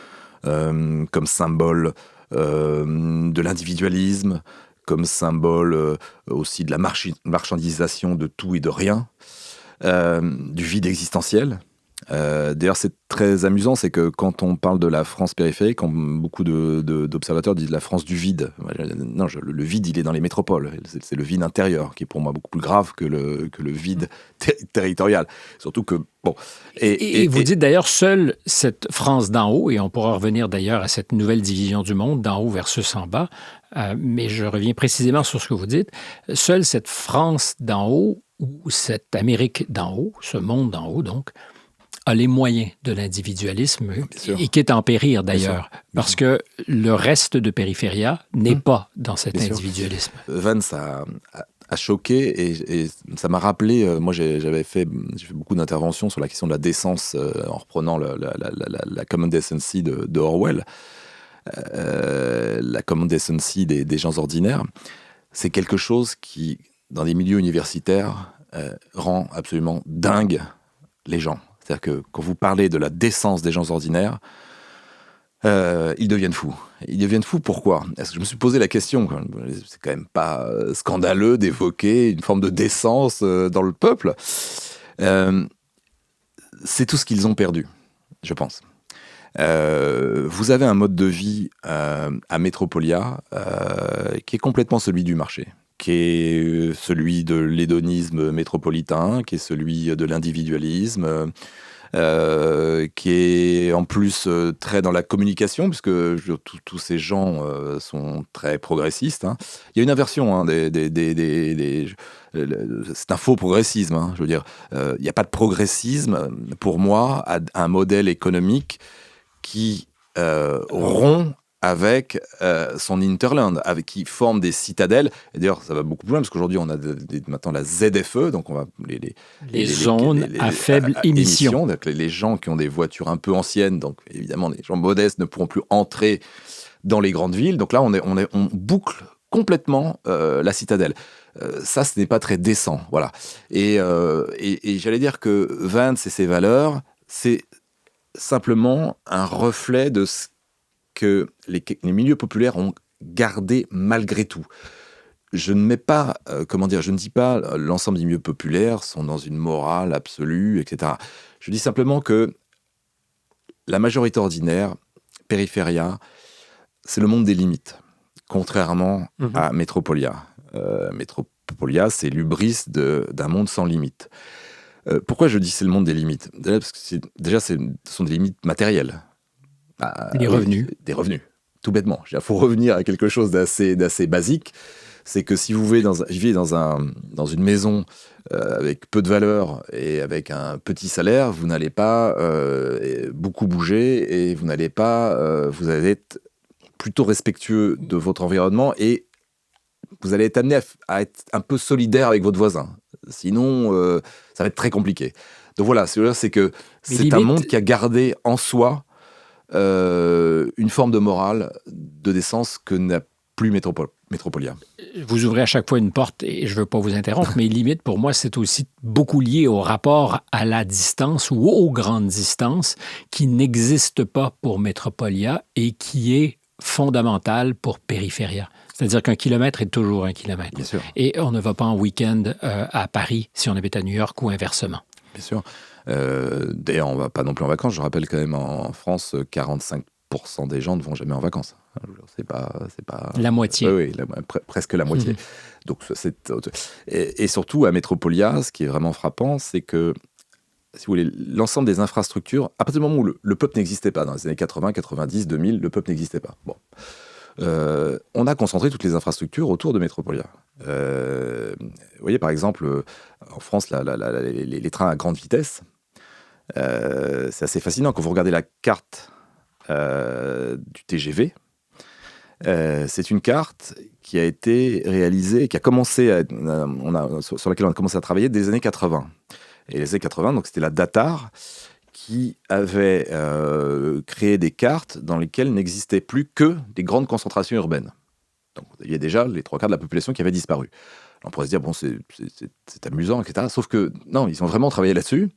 comme symbole de l'individualisme, comme symbole aussi de la marchandisation de tout et de rien, du vide existentiel. D'ailleurs, c'est très amusant, c'est que quand on parle de la France périphérique, beaucoup d'observateurs disent la France du vide. Non, le vide, il est dans les métropoles. C'est le vide intérieur qui est pour moi beaucoup plus grave que le vide territorial. Surtout que, bon... Et vous dites d'ailleurs, seule cette France d'en haut, et on pourra revenir d'ailleurs à cette nouvelle division du monde, d'en haut versus en bas, mais je reviens précisément sur ce que vous dites, seule cette France d'en haut, ou cette Amérique d'en haut, ce monde d'en haut donc, a les moyens de l'individualisme et qui est en périr d'ailleurs, parce que le reste de Périphéria n'est pas dans cet individualisme. Vance a choqué et ça m'a rappelé, moi j'ai fait beaucoup d'interventions sur la question de la décence en reprenant la common decency de Orwell, la common decency des gens ordinaires. C'est quelque chose qui, dans des milieux universitaires, rend absolument dingue les gens. C'est-à-dire que quand vous parlez de la décence des gens ordinaires, ils deviennent fous. Ils deviennent fous, pourquoi ? Est-ce que je me suis posé la question, c'est quand même pas scandaleux d'évoquer une forme de décence dans le peuple. C'est tout ce qu'ils ont perdu, je pense. Vous avez un mode de vie à Métropolia qui est complètement celui du marché, qui est celui de l'hédonisme métropolitain, qui est celui de l'individualisme, qui est en plus très dans la communication, puisque tous ces gens sont très progressistes. Hein. Il y a une inversion, c'est un faux progressisme. Hein, je veux dire, il n'y a pas de progressisme, pour moi, à un modèle économique qui rompt avec son hinterland, qui forme des citadelles. Et d'ailleurs, ça va beaucoup plus loin, parce qu'aujourd'hui, on a maintenant la ZFE, donc on va les zones à faible émission. Donc les gens qui ont des voitures un peu anciennes, donc évidemment, les gens modestes ne pourront plus entrer dans les grandes villes. Donc là, on boucle complètement la citadelle. Ça, ce n'est pas très décent, voilà. Et j'allais dire que Vance et ses valeurs, c'est simplement un reflet de ce que les milieux populaires ont gardé malgré tout. Je ne mets pas, je ne dis pas l'ensemble des milieux populaires sont dans une morale absolue, etc. Je dis simplement que la majorité ordinaire, Périphéria, c'est le monde des limites, contrairement à Métropolia. Métropolia, c'est l'hubris d'un monde sans limites. Pourquoi je dis c'est le monde des limites ? Parce que ce sont des limites matérielles. Des revenus. Des revenus, tout bêtement. Il faut revenir à quelque chose d'assez basique. C'est que si vous vivez dans une maison avec peu de valeur et avec un petit salaire, vous n'allez pas beaucoup bouger et vous allez être plutôt respectueux de votre environnement et vous allez être amené à être un peu solidaire avec votre voisin. Sinon, ça va être très compliqué. Donc voilà, ce que je veux dire, c'est que c'est un monde qui a gardé en soi une forme de morale, de décence que n'a plus Métropolia. Vous ouvrez à chaque fois une porte et je ne veux pas vous interrompre, mais limite, pour moi, c'est aussi beaucoup lié au rapport à la distance ou aux grandes distances qui n'existe pas pour Métropolia et qui est fondamental pour Périphéria. C'est-à-dire qu'un kilomètre est toujours un kilomètre. Bien sûr. Et on ne va pas en week-end à Paris si on habite à New York ou inversement. Bien sûr. D'ailleurs, on ne va pas non plus en vacances. Je rappelle quand même en France, 45% des gens ne vont jamais en vacances. C'est pas... La moitié. Oui, presque la moitié. Donc, et surtout, à Métropolia, ce qui est vraiment frappant, c'est que, si vous voulez, l'ensemble des infrastructures, à partir du moment où le peuple n'existait pas, dans les années 80, 90, 2000, le peuple n'existait pas. Bon. On a concentré toutes les infrastructures autour de Métropolia. Vous voyez, par exemple, en France, les trains à grande vitesse, c'est assez fascinant. Quand vous regardez la carte du TGV, c'est une carte qui a été réalisée, qui a commencé sur laquelle on a commencé à travailler dès les années 80. Et les années 80, donc c'était la DATAR qui avait créé des cartes dans lesquelles n'existaient plus que des grandes concentrations urbaines. Donc il y a déjà les 3/4 de la population qui avait disparu. On pourrait se dire, bon, c'est amusant, etc. Sauf que, non, ils ont vraiment travaillé là-dessus.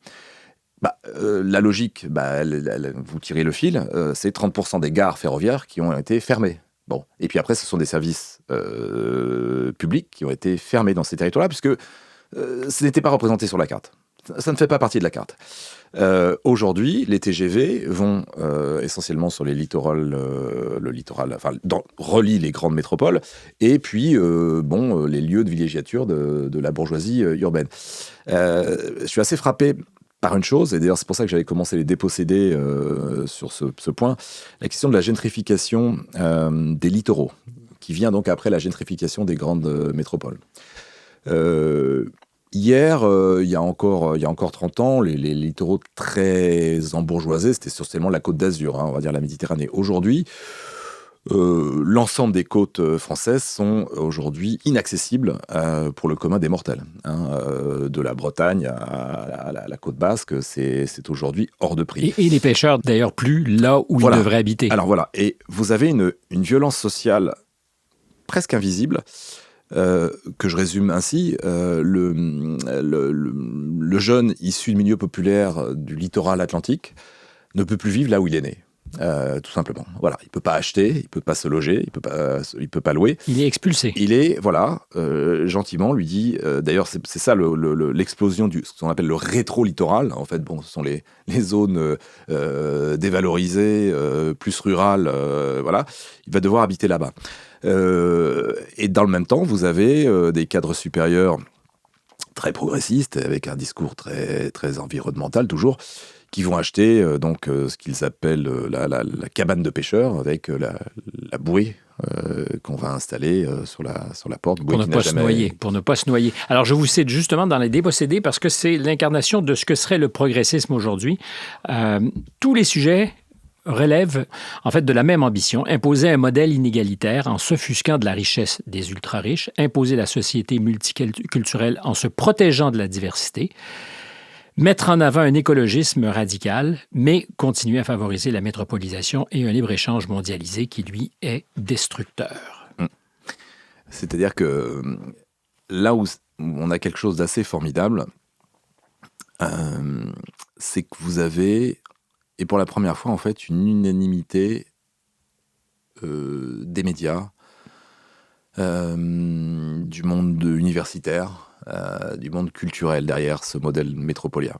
La logique, vous tirez le fil, c'est 30% des gares ferroviaires qui ont été fermées. Bon. Et puis après, ce sont des services publics qui ont été fermés dans ces territoires-là, puisque ce n'était pas représenté sur la carte. Ça ne fait pas partie de la carte. Aujourd'hui, les TGV vont essentiellement sur les littorales, relient les grandes métropoles, et puis les lieux de villégiature de la bourgeoisie urbaine. Je suis assez frappé par une chose, et d'ailleurs c'est pour ça que j'avais commencé les dépossédés sur ce point, la question de la gentrification des littoraux, qui vient donc après la gentrification des grandes métropoles. Hier, il y a encore 30 ans, les littoraux très embourgeoisés, c'était essentiellement la Côte d'Azur, on va dire la Méditerranée. Aujourd'hui, l'ensemble des côtes françaises sont aujourd'hui inaccessibles pour le commun des mortels. De la Bretagne à la côte basque, c'est aujourd'hui hors de prix. Et les pêcheurs, d'ailleurs, plus là où ils devraient habiter. Alors voilà, et vous avez une violence sociale presque invisible, que je résume ainsi. Le jeune issu de milieu populaire du littoral atlantique ne peut plus vivre là où il est né. Tout simplement. Voilà, il peut pas acheter, il peut pas se loger, il peut pas louer. Il est expulsé. Il est, gentiment, lui dit. D'ailleurs, c'est ça l'explosion du ce qu'on appelle le rétro-littoral. En fait, ce sont les zones dévalorisées, plus rurales. Voilà, il va devoir habiter là-bas. Et dans le même temps, vous avez des cadres supérieurs très progressistes, avec un discours très, très environnemental toujours, qui vont acheter ce qu'ils appellent la cabane de pêcheurs avec la bouée qu'on va installer sur la porte. Pour ne pas se noyer. Alors, je vous cite justement dans les dépossédés parce que c'est l'incarnation de ce que serait le progressisme aujourd'hui. Tous les sujets relèvent en fait de la même ambition, imposer un modèle inégalitaire en s'offusquant de la richesse des ultra-riches, imposer la société multiculturelle en se protégeant de la diversité, mettre en avant un écologisme radical, mais continuer à favoriser la métropolisation et un libre-échange mondialisé qui, lui, est destructeur. C'est-à-dire que là où on a quelque chose d'assez formidable, c'est que vous avez, et pour la première fois, en fait, une unanimité des médias, du monde universitaire, du monde culturel derrière ce modèle métropolien.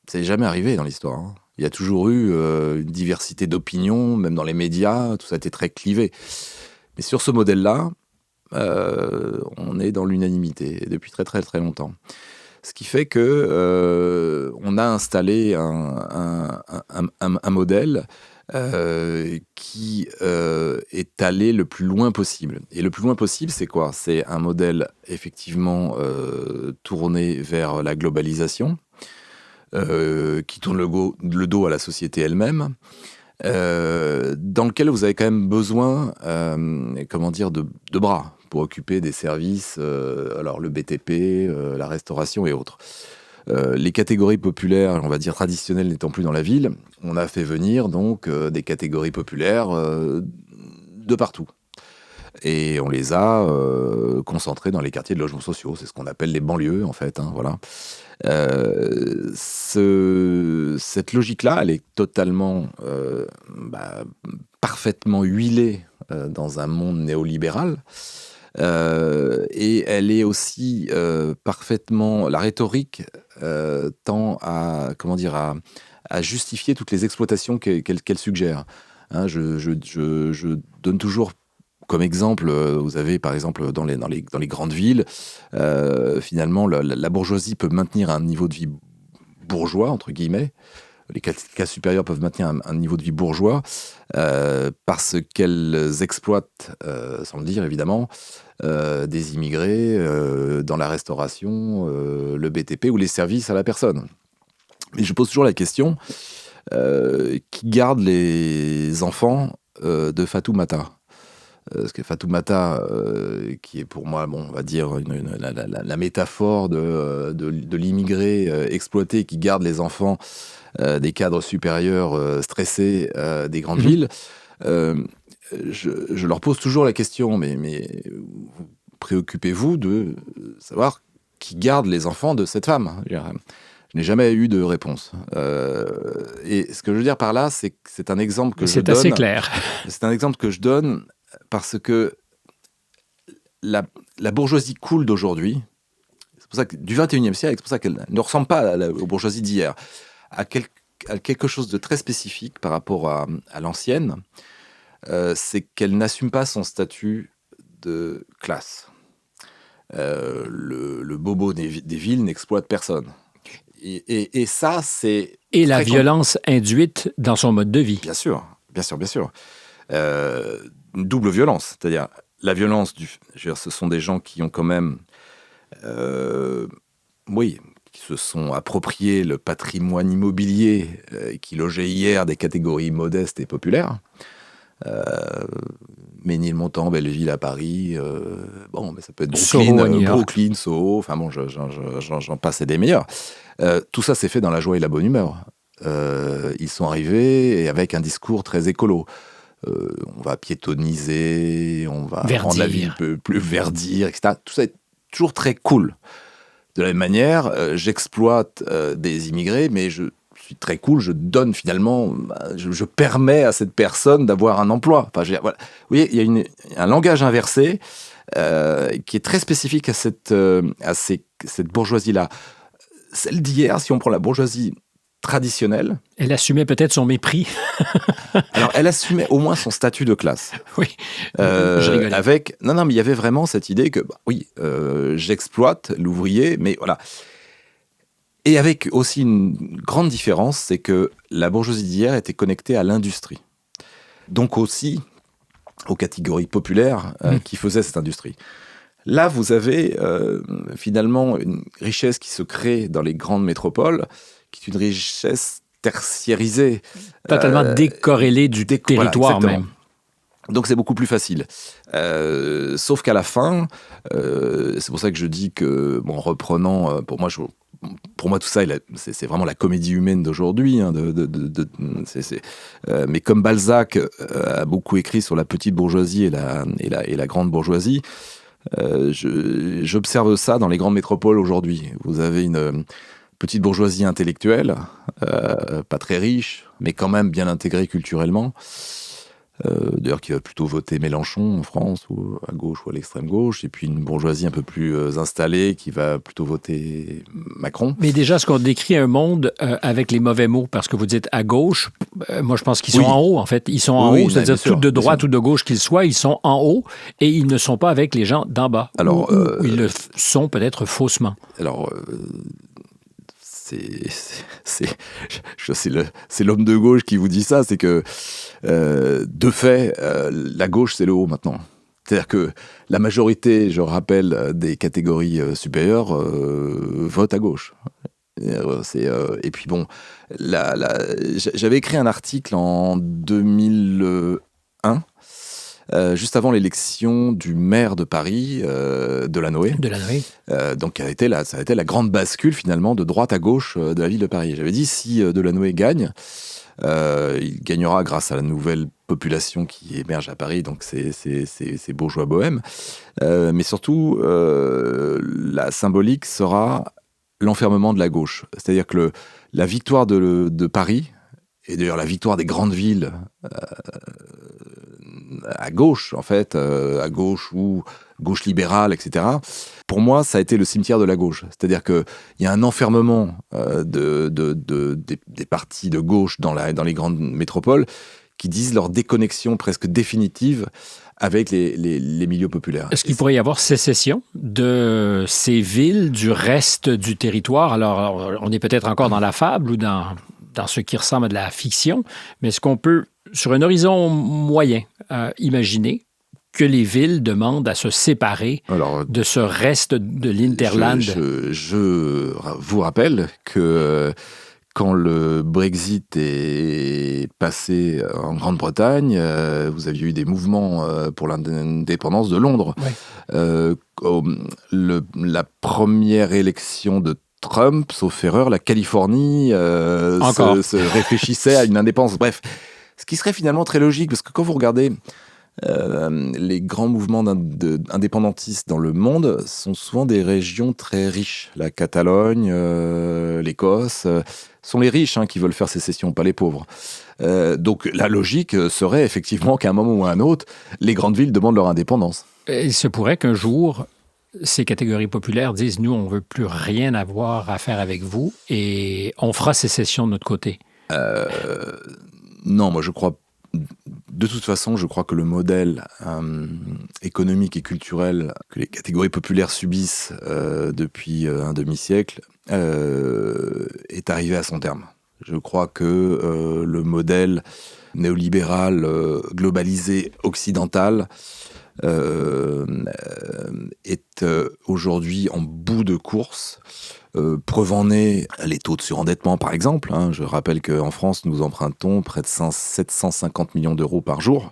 Ça n'est jamais arrivé dans l'histoire. Il y a toujours eu une diversité d'opinions, même dans les médias, tout ça a été très clivé. Mais sur ce modèle-là, on est dans l'unanimité depuis très très très longtemps. Ce qui fait que on a installé un modèle qui est allé le plus loin possible. Et le plus loin possible, c'est quoi ? C'est un modèle effectivement tourné vers la globalisation, qui tourne le dos à la société elle-même, dans lequel vous avez quand même besoin, de bras pour occuper des services, alors le BTP, la restauration et autres. Les catégories populaires, on va dire traditionnelles, n'étant plus dans la ville, on a fait venir donc des catégories populaires de partout. Et on les a concentrés dans les quartiers de logements sociaux. C'est ce qu'on appelle les banlieues, en fait. Voilà. Cette logique-là, elle est totalement, parfaitement huilée dans un monde néolibéral. Et elle est aussi parfaitement... La rhétorique tend à justifier toutes les exploitations qu'elle suggère. Je donne toujours comme exemple, vous avez par exemple dans les grandes villes, finalement la bourgeoisie peut maintenir un niveau de vie bourgeois, entre guillemets. Les classes supérieures peuvent maintenir un niveau de vie bourgeois parce qu'elles exploitent, sans le dire évidemment, des immigrés dans la restauration, le BTP ou les services à la personne. Mais je pose toujours la question, qui garde les enfants de Fatoumata ? Parce que Fatoumata, qui est pour moi, on va dire, la métaphore de l'immigré exploité qui garde les enfants des cadres supérieurs stressés des grandes villes, je leur pose toujours la question, mais préoccupez-vous de savoir qui garde les enfants de cette femme. Je n'ai jamais eu de réponse. Et ce que je veux dire par là, c'est que c'est un exemple que je donne. C'est assez clair. C'est un exemple que je donne parce que la bourgeoisie cool d'aujourd'hui, c'est pour ça que du 21e siècle, c'est pour ça qu'elle ne ressemble pas à la bourgeoisie d'hier, à quelque chose de très spécifique par rapport à l'ancienne, c'est qu'elle n'assume pas son statut de classe. Le bobo des villes n'exploite personne. Et ça, c'est... Et la violence induite dans son mode de vie. Bien sûr. Une double violence, c'est-à-dire la violence ce sont des gens qui ont quand même, qui se sont appropriés le patrimoine immobilier, qui logeait hier des catégories modestes et populaires. Ménilmontant, Belleville à Paris, mais ça peut être Brooklyn, Soho, enfin bon, j'en passe et des meilleurs. Tout ça s'est fait dans la joie et la bonne humeur. Ils sont arrivés avec un discours très écolo. On va piétoniser, on va rendre la ville un peu plus verdir, etc. Tout ça est toujours très cool. De la même manière, j'exploite des immigrés, mais je suis très cool, je donne finalement, je permets à cette personne d'avoir un emploi. Enfin, voilà. Vous voyez, il y a un langage inversé qui est très spécifique à cette bourgeoisie-là. Celle d'hier, si on prend la bourgeoisie traditionnelle... Elle assumait peut-être son mépris. Alors, elle assumait au moins son statut de classe. Oui, je rigolais. Non, mais il y avait vraiment cette idée que, j'exploite l'ouvrier, mais voilà. Et avec aussi une grande différence, c'est que la bourgeoisie d'hier était connectée à l'industrie. Donc aussi aux catégories populaires qui faisaient cette industrie. Là, vous avez finalement une richesse qui se crée dans les grandes métropoles, qui est une richesse tertiarisée. Totalement décorrélée du territoire même. Donc c'est beaucoup plus facile. Sauf qu'à la fin, c'est pour ça que je dis que, reprenant, pour moi tout ça, c'est vraiment la comédie humaine d'aujourd'hui. Mais comme Balzac a beaucoup écrit sur la petite bourgeoisie et la grande bourgeoisie, j'observe ça dans les grandes métropoles aujourd'hui. Vous avez une petite bourgeoisie intellectuelle, pas très riche, mais quand même bien intégrée culturellement. D'ailleurs, qui va plutôt voter Mélenchon en France, ou à gauche ou à l'extrême gauche, et puis une bourgeoisie un peu plus installée qui va plutôt voter Macron. Mais déjà, ce qu'on décrit un monde avec les mauvais mots, parce que vous dites à gauche, moi je pense qu'ils sont en haut, en fait. Ils sont en haut, c'est-à-dire tout de droite ou de gauche qu'ils soient, ils sont en haut, et ils ne sont pas avec les gens d'en bas. Alors, ou ils le sont peut-être faussement. Alors... c'est l'homme de gauche qui vous dit ça, c'est que de fait, la gauche c'est le haut maintenant. C'est-à-dire que la majorité, je rappelle, des catégories supérieures vote à gauche. Et puis bon, j'avais écrit un article en 2001, juste avant l'élection du maire de Paris, Delanoë. Donc ça a été la grande bascule finalement de droite à gauche de la ville de Paris. J'avais dit, si Delanoë gagne, il gagnera grâce à la nouvelle population qui émerge à Paris, donc ces bourgeois bohèmes. Mais surtout, la symbolique sera l'enfermement de la gauche. C'est-à-dire que la victoire de Paris, et d'ailleurs la victoire des grandes villes à gauche, en fait, à gauche ou gauche libérale, etc., pour moi, ça a été le cimetière de la gauche. C'est-à-dire qu'il y a un enfermement des partis de gauche dans les grandes métropoles qui disent leur déconnexion presque définitive avec les milieux populaires. Est-ce qu'il pourrait y avoir sécession de ces villes du reste du territoire? Alors, on est peut-être encore dans la fable ou dans ce qui ressemble à de la fiction, mais est-ce qu'on peut, sur un horizon moyen, imaginer que les villes demandent à se séparer de ce reste de l'Hinterland? Je vous rappelle que quand le Brexit est passé en Grande-Bretagne, vous aviez eu des mouvements pour l'indépendance de Londres. Oui. La première élection de Trump, sauf erreur, la Californie se réfléchissait à une indépendance. Bref, ce qui serait finalement très logique, parce que quand vous regardez les grands mouvements indépendantistes dans le monde sont souvent des régions très riches. La Catalogne, l'Écosse, sont les riches qui veulent faire sécession, pas les pauvres. Donc la logique serait effectivement qu'à un moment ou à un autre, les grandes villes demandent leur indépendance. Il se pourrait qu'un jour, ces catégories populaires disent « Nous, on ne veut plus rien avoir à faire avec vous et on fera sécession de notre côté ». Non, moi je crois. De toute façon, je crois que le modèle économique et culturel que les catégories populaires subissent depuis un demi-siècle est arrivé à son terme. Je crois que le modèle néolibéral globalisé occidental est aujourd'hui en bout de course. Preuve en est les taux de surendettement, par exemple. Je rappelle qu'en France, nous empruntons près de 750 millions d'euros par jour.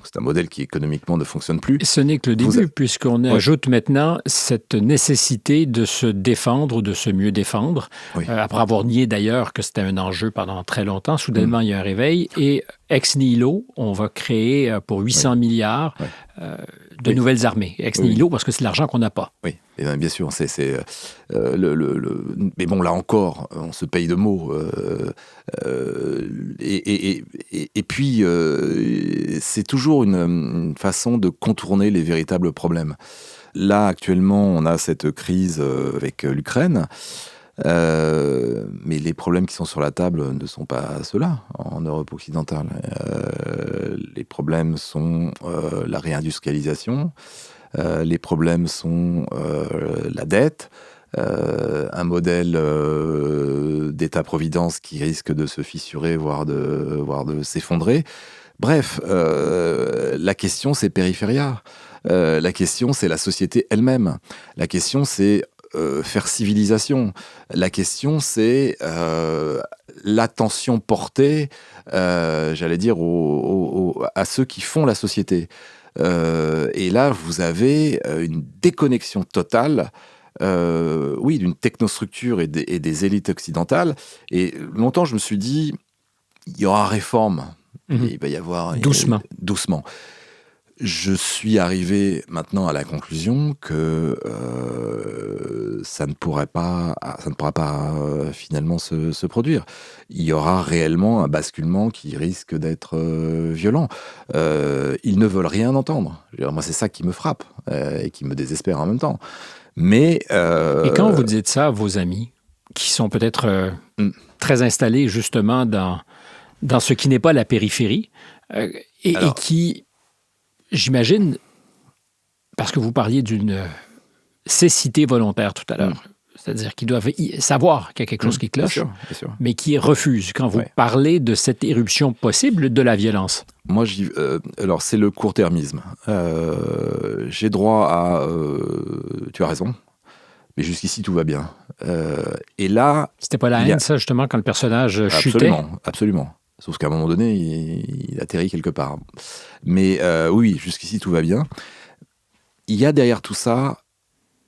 C'est un modèle qui économiquement ne fonctionne plus. Ce n'est que le début, puisqu'on ajoute maintenant cette nécessité de se défendre ou de se mieux défendre. Oui. Après avoir nié d'ailleurs que c'était un enjeu pendant très longtemps, soudainement il y a un réveil. Et ex nihilo, on va créer pour 800 milliards de nouvelles armées. Ex nihilo, parce que c'est l'argent qu'on n'a pas. Oui, et bien sûr. Mais bon, là encore, on se paye de mots. Et puis, c'est toujours une façon de contourner les véritables problèmes. Là, actuellement, on a cette crise avec l'Ukraine. Mais les problèmes qui sont sur la table ne sont pas ceux-là en Europe occidentale. Les problèmes sont la réindustrialisation, les problèmes sont la dette, un modèle d'État-providence qui risque de se fissurer, voire de s'effondrer. Bref, la question c'est périphéria. La question c'est la société elle-même. La question c'est faire civilisation. La question, c'est l'attention portée, j'allais dire, à ceux qui font la société. Et là, vous avez une déconnexion totale, d'une technostructure et des élites occidentales. Et longtemps, je me suis dit, il y aura réforme. Il va y avoir... Doucement. Je suis arrivé maintenant à la conclusion que ça ne pourra pas finalement se produire. Il y aura réellement un basculement qui risque d'être violent. Ils ne veulent rien entendre. Moi, c'est ça qui me frappe et qui me désespère en même temps. Mais et quand vous dites ça à vos amis, qui sont peut-être très installés justement dans ce qui n'est pas la périphérie, et qui... J'imagine, parce que vous parliez d'une cécité volontaire tout à l'heure, c'est-à-dire qu'ils doivent savoir qu'il y a quelque chose qui cloche, bien sûr. Mais qui refusent quand vous parlez de cette éruption possible de la violence. Moi, alors c'est le court-termisme. J'ai droit à... tu as raison, mais jusqu'ici tout va bien. Et là... C'était pas la haine, ça, justement, quand le personnage chutait? Absolument. Sauf qu'à un moment donné, il atterrit quelque part. Mais oui, jusqu'ici, tout va bien. Il y a derrière tout ça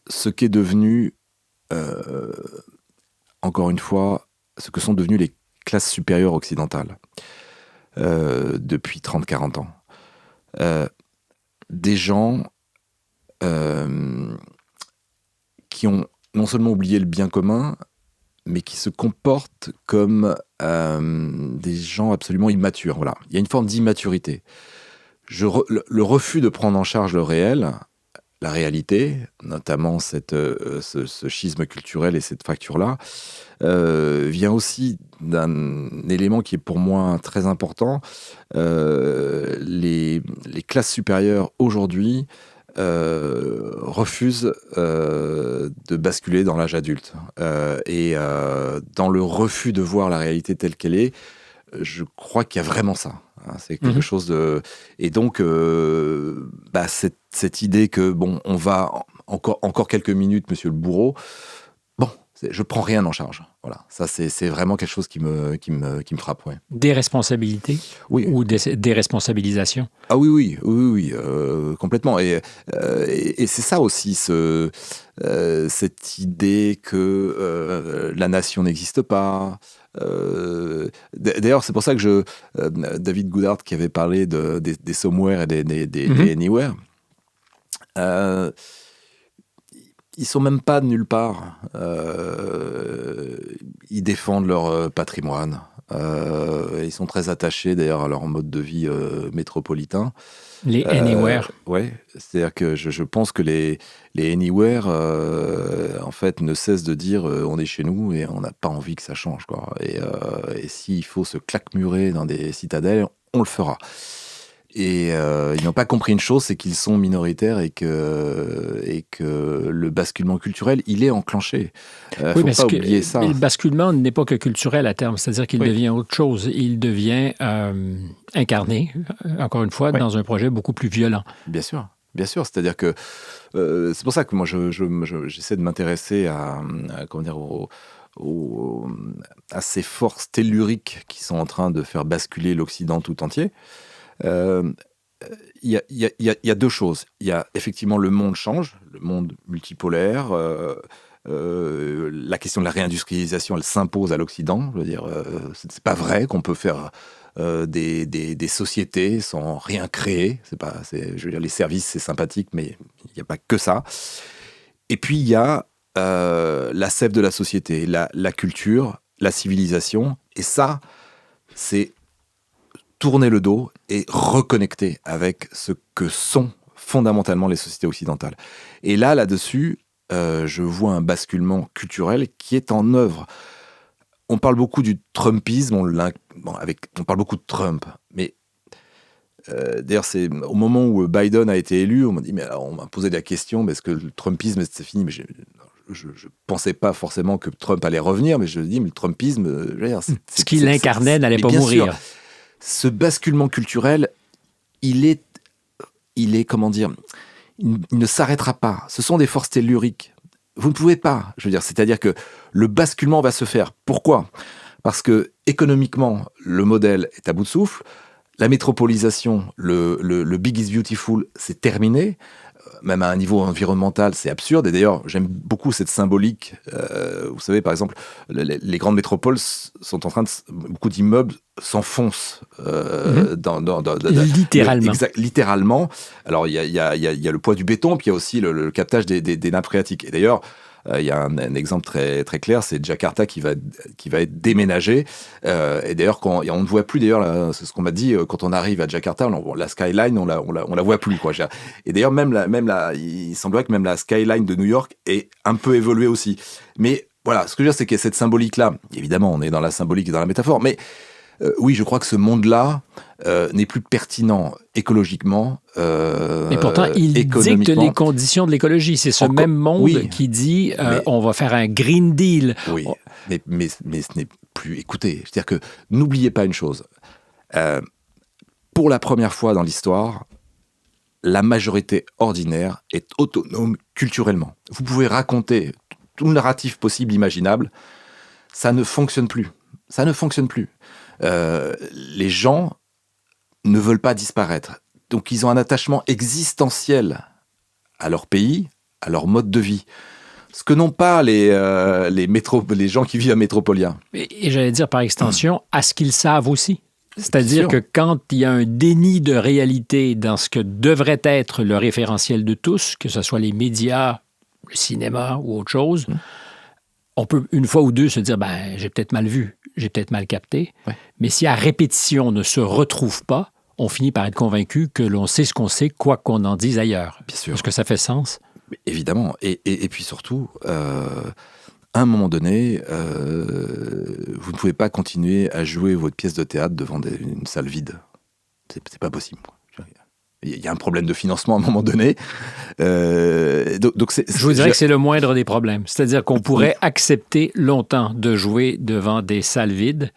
ce qu'est devenu, encore une fois, ce que sont devenues les classes supérieures occidentales depuis 30-40 ans. Des gens qui ont non seulement oublié le bien commun, mais qui se comportent comme des gens absolument immatures. Voilà. Il y a une forme d'immaturité. Le refus de prendre en charge le réel, la réalité, notamment ce schisme culturel et cette fracture-là, vient aussi d'un élément qui est pour moi très important. Les classes supérieures aujourd'hui refusent de basculer dans l'âge adulte. Et dans le refus de voir la réalité telle qu'elle est, je crois qu'il y a vraiment ça. C'est quelque chose de... Et donc, cette idée que, bon, on va encore quelques minutes, monsieur le bourreau, bon, je prends rien en charge. Voilà, ça, c'est vraiment quelque chose qui me frappe. Ouais. Des responsabilités? Oui. Ou des responsabilisations? Ah oui, complètement. Et c'est ça aussi, cette idée que la nation n'existe pas. D'ailleurs, c'est pour ça que David Goodhart, qui avait parlé des somewhere et des anywhere, ils sont même pas de nulle part. Ils défendent leur patrimoine. Ils sont très attachés d'ailleurs à leur mode de vie métropolitain. Les anywhere. Ouais, c'est-à-dire que je pense que les anywhere, en fait, ne cessent de dire on est chez nous et on n'a pas envie que ça change, quoi. Et s'il faut se claquemurer dans des citadelles, on le fera. Et ils n'ont pas compris une chose, c'est qu'ils sont minoritaires et que le basculement culturel, il est enclenché. Faut pas oublier ça. Mais le basculement n'est pas que culturel à terme, c'est-à-dire qu'il devient autre chose. Il devient incarné, encore une fois, dans un projet beaucoup plus violent. Bien sûr. C'est-à-dire que c'est pour ça que moi, j'essaie de m'intéresser à ces forces telluriques qui sont en train de faire basculer l'Occident tout entier. Il y a deux choses. Il y a effectivement le monde change, le monde multipolaire. La question de la réindustrialisation, elle s'impose à l'Occident. Je veux dire, c'est pas vrai qu'on peut faire des sociétés sans rien créer. Je veux dire, les services, c'est sympathique, mais il n'y a pas que ça. Et puis il y a la sève de la société, la culture, la civilisation. Et ça, c'est tourner le dos et reconnecter avec ce que sont fondamentalement les sociétés occidentales. Et là-dessus, je vois un basculement culturel qui est en œuvre. On parle beaucoup du Trumpisme, on parle beaucoup de Trump, mais d'ailleurs, c'est au moment où Biden a été élu, on m'a posé la question, mais est-ce que le Trumpisme, c'est fini? Mais je pensais pas forcément que Trump allait revenir, mais je dis, mais le Trumpisme... Ce qu'il incarnait n'allait pas mourir. Sûr. Ce basculement culturel, il est comment dire, il ne s'arrêtera pas. Ce sont des forces telluriques. Vous ne pouvez pas, je veux dire, c'est-à-dire que le basculement va se faire. Pourquoi ? Parce que économiquement, le modèle est à bout de souffle. La métropolisation, le big is beautiful, c'est terminé. Même à un niveau environnemental, c'est absurde. Et d'ailleurs, j'aime beaucoup cette symbolique. Vous savez, par exemple, les grandes métropoles sont en train de... Beaucoup d'immeubles s'enfoncent. Littéralement. Littéralement. Alors, il y a le poids du béton, puis il y a aussi le captage des nappes phréatiques. Et d'ailleurs, il y a un exemple très, très clair, c'est Jakarta qui va être déménagé. Et d'ailleurs, on ne voit plus, d'ailleurs, c'est ce qu'on m'a dit, quand on arrive à Jakarta, la skyline, on la voit plus, quoi. Et d'ailleurs, il semblerait que même la skyline de New York ait un peu évolué aussi. Mais voilà, ce que je veux dire, c'est qu'il y a cette symbolique-là. Évidemment, on est dans la symbolique et dans la métaphore, mais oui, je crois que ce monde-là n'est plus pertinent écologiquement. Mais pourtant, il dicte les conditions de l'écologie. C'est ce même monde qui dit on va faire un Green Deal. Oui, mais ce n'est plus... Écoutez, c'est-à-dire que n'oubliez pas une chose. Pour la première fois dans l'histoire, la majorité ordinaire est autonome culturellement. Vous pouvez raconter tout le narratif possible, imaginable. Ça ne fonctionne plus. Ça ne fonctionne plus. Les gens ne veulent pas disparaître. Donc, ils ont un attachement existentiel à leur pays, à leur mode de vie. Ce que n'ont pas les gens qui vivent à Métropolia. Et j'allais dire par extension, à ce qu'ils savent aussi. C'est-à-dire que quand il y a un déni de réalité dans ce que devrait être le référentiel de tous, que ce soit les médias, le cinéma ou autre chose, on peut une fois ou deux se dire, j'ai peut-être mal vu, j'ai peut-être mal capté. Ouais. Mais si à répétition on ne se retrouve pas, on finit par être convaincu que l'on sait ce qu'on sait, quoi qu'on en dise ailleurs. Bien sûr. Est-ce que ça fait sens? Évidemment. Et puis surtout, à un moment donné, vous ne pouvez pas continuer à jouer votre pièce de théâtre devant une salle vide. C'est pas possible. Il y a un problème de financement à un moment donné. Je vous dirais que c'est le moindre des problèmes. C'est-à-dire qu'on pourrait accepter longtemps de jouer devant des salles vides.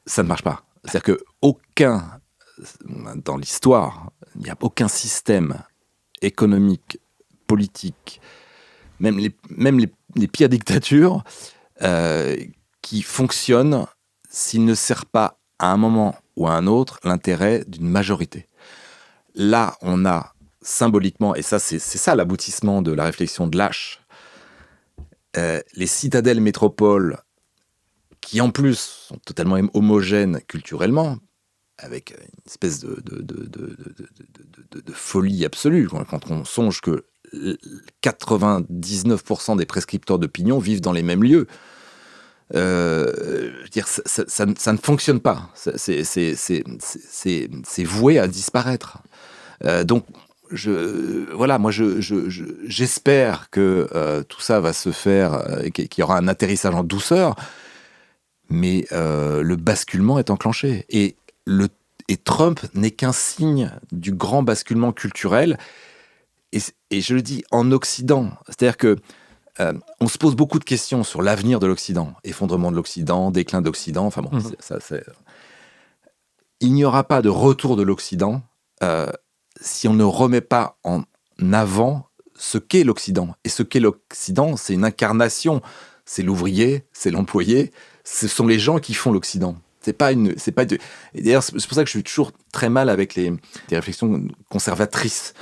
Ça ne marche pas. C'est-à-dire dans l'histoire, il n'y a aucun système économique, politique, même les pires dictatures, qui fonctionnent s'il ne sert pas à un moment ou à un autre l'intérêt d'une majorité. Là, on a symboliquement, et ça c'est ça l'aboutissement de la réflexion de Lâche, les citadelles métropoles qui en plus sont totalement homogènes culturellement, avec une espèce de folie absolue, quand on songe que 99% des prescripteurs d'opinion vivent dans les mêmes lieux. Je veux dire, ça ne fonctionne pas. C'est voué à disparaître. Donc, j'espère que tout ça va se faire, qu'il y aura un atterrissage en douceur, mais le basculement est enclenché. Et Trump n'est qu'un signe du grand basculement culturel. Et je le dis, en Occident. C'est-à-dire que on se pose beaucoup de questions sur l'avenir de l'Occident. Effondrement de l'Occident, déclin d'Occident. Enfin bon, il n'y aura pas de retour de l'Occident si on ne remet pas en avant ce qu'est l'Occident. Et ce qu'est l'Occident, c'est une incarnation. C'est l'ouvrier, c'est l'employé. Ce sont les gens qui font l'Occident. Et d'ailleurs, c'est pour ça que je suis toujours très mal avec des réflexions conservatrices.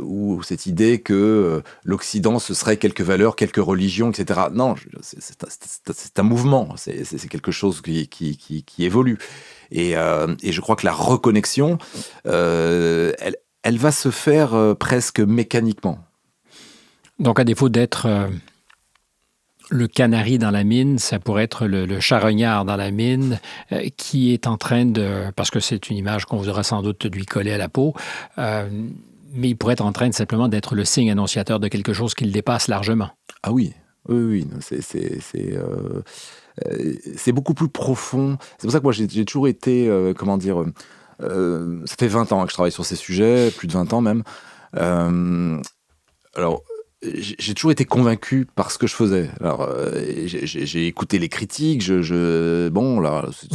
Ou cette idée que l'Occident, ce serait quelques valeurs, quelques religions, etc. Non, c'est un mouvement, c'est quelque chose qui évolue. Et je crois que la reconnexion, elle va se faire presque mécaniquement. Donc, à défaut d'être le canari dans la mine, ça pourrait être le charognard dans la mine qui est en train de... Parce que c'est une image qu'on voudra sans doute lui coller à la peau, mais il pourrait être en train simplement d'être le signe annonciateur de quelque chose qui le dépasse largement. Ah oui. C'est beaucoup plus profond. C'est pour ça que moi, j'ai toujours été, ça fait 20 ans que je travaille sur ces sujets, plus de 20 ans même. Alors, j'ai toujours été convaincu par ce que je faisais. Alors, j'ai écouté les critiques. Vous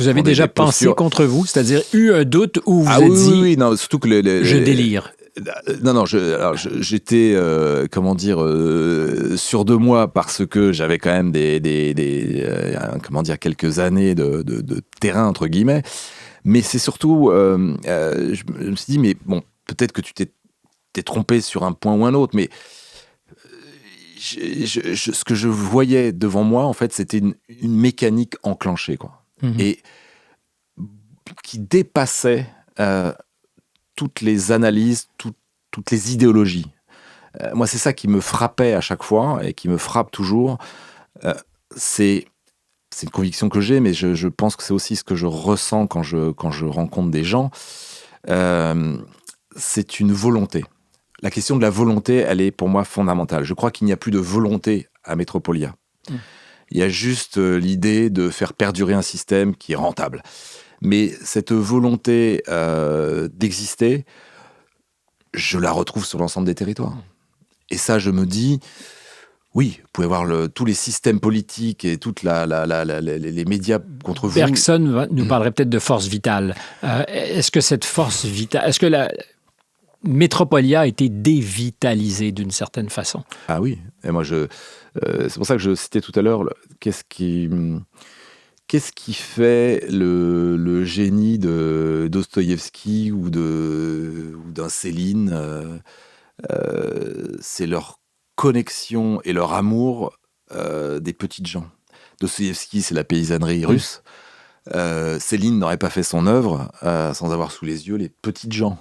avez déjà pensé contre vous, c'est-à-dire eu un doute où vous êtes dit. Oui, non, surtout que je délire. Non, j'étais, sûr de moi parce que j'avais quand même quelques années de terrain entre guillemets. Mais c'est surtout, je me suis dit, mais bon, peut-être que tu t'es trompé sur un point ou un autre, mais ce que je voyais devant moi, en fait, c'était une mécanique enclenchée, quoi. Mmh. Et qui dépassait toutes les analyses, toutes les idéologies. Moi, c'est ça qui me frappait à chaque fois et qui me frappe toujours. C'est une conviction que j'ai, mais je pense que c'est aussi ce que je ressens quand je rencontre des gens. C'est une volonté. La question de la volonté, elle est pour moi fondamentale. Je crois qu'il n'y a plus de volonté à Métropolia. Il y a juste l'idée de faire perdurer un système qui est rentable. Mais cette volonté d'exister, je la retrouve sur l'ensemble des territoires. Et ça, je me dis, oui, vous pouvez voir tous les systèmes politiques et toutes les médias contre vous. Bergson nous parlerait peut-être de force vitale. Est-ce que cette force vitale... Est-ce que Métropolia a été dévitalisé d'une certaine façon. Ah oui, et moi c'est pour ça que je citais tout à l'heure, qu'est-ce qui fait le génie de Dostoïevski ou d'un Céline, c'est leur connexion et leur amour des petites gens. Dostoïevski, c'est la paysannerie russe. Céline n'aurait pas fait son œuvre sans avoir sous les yeux les petites gens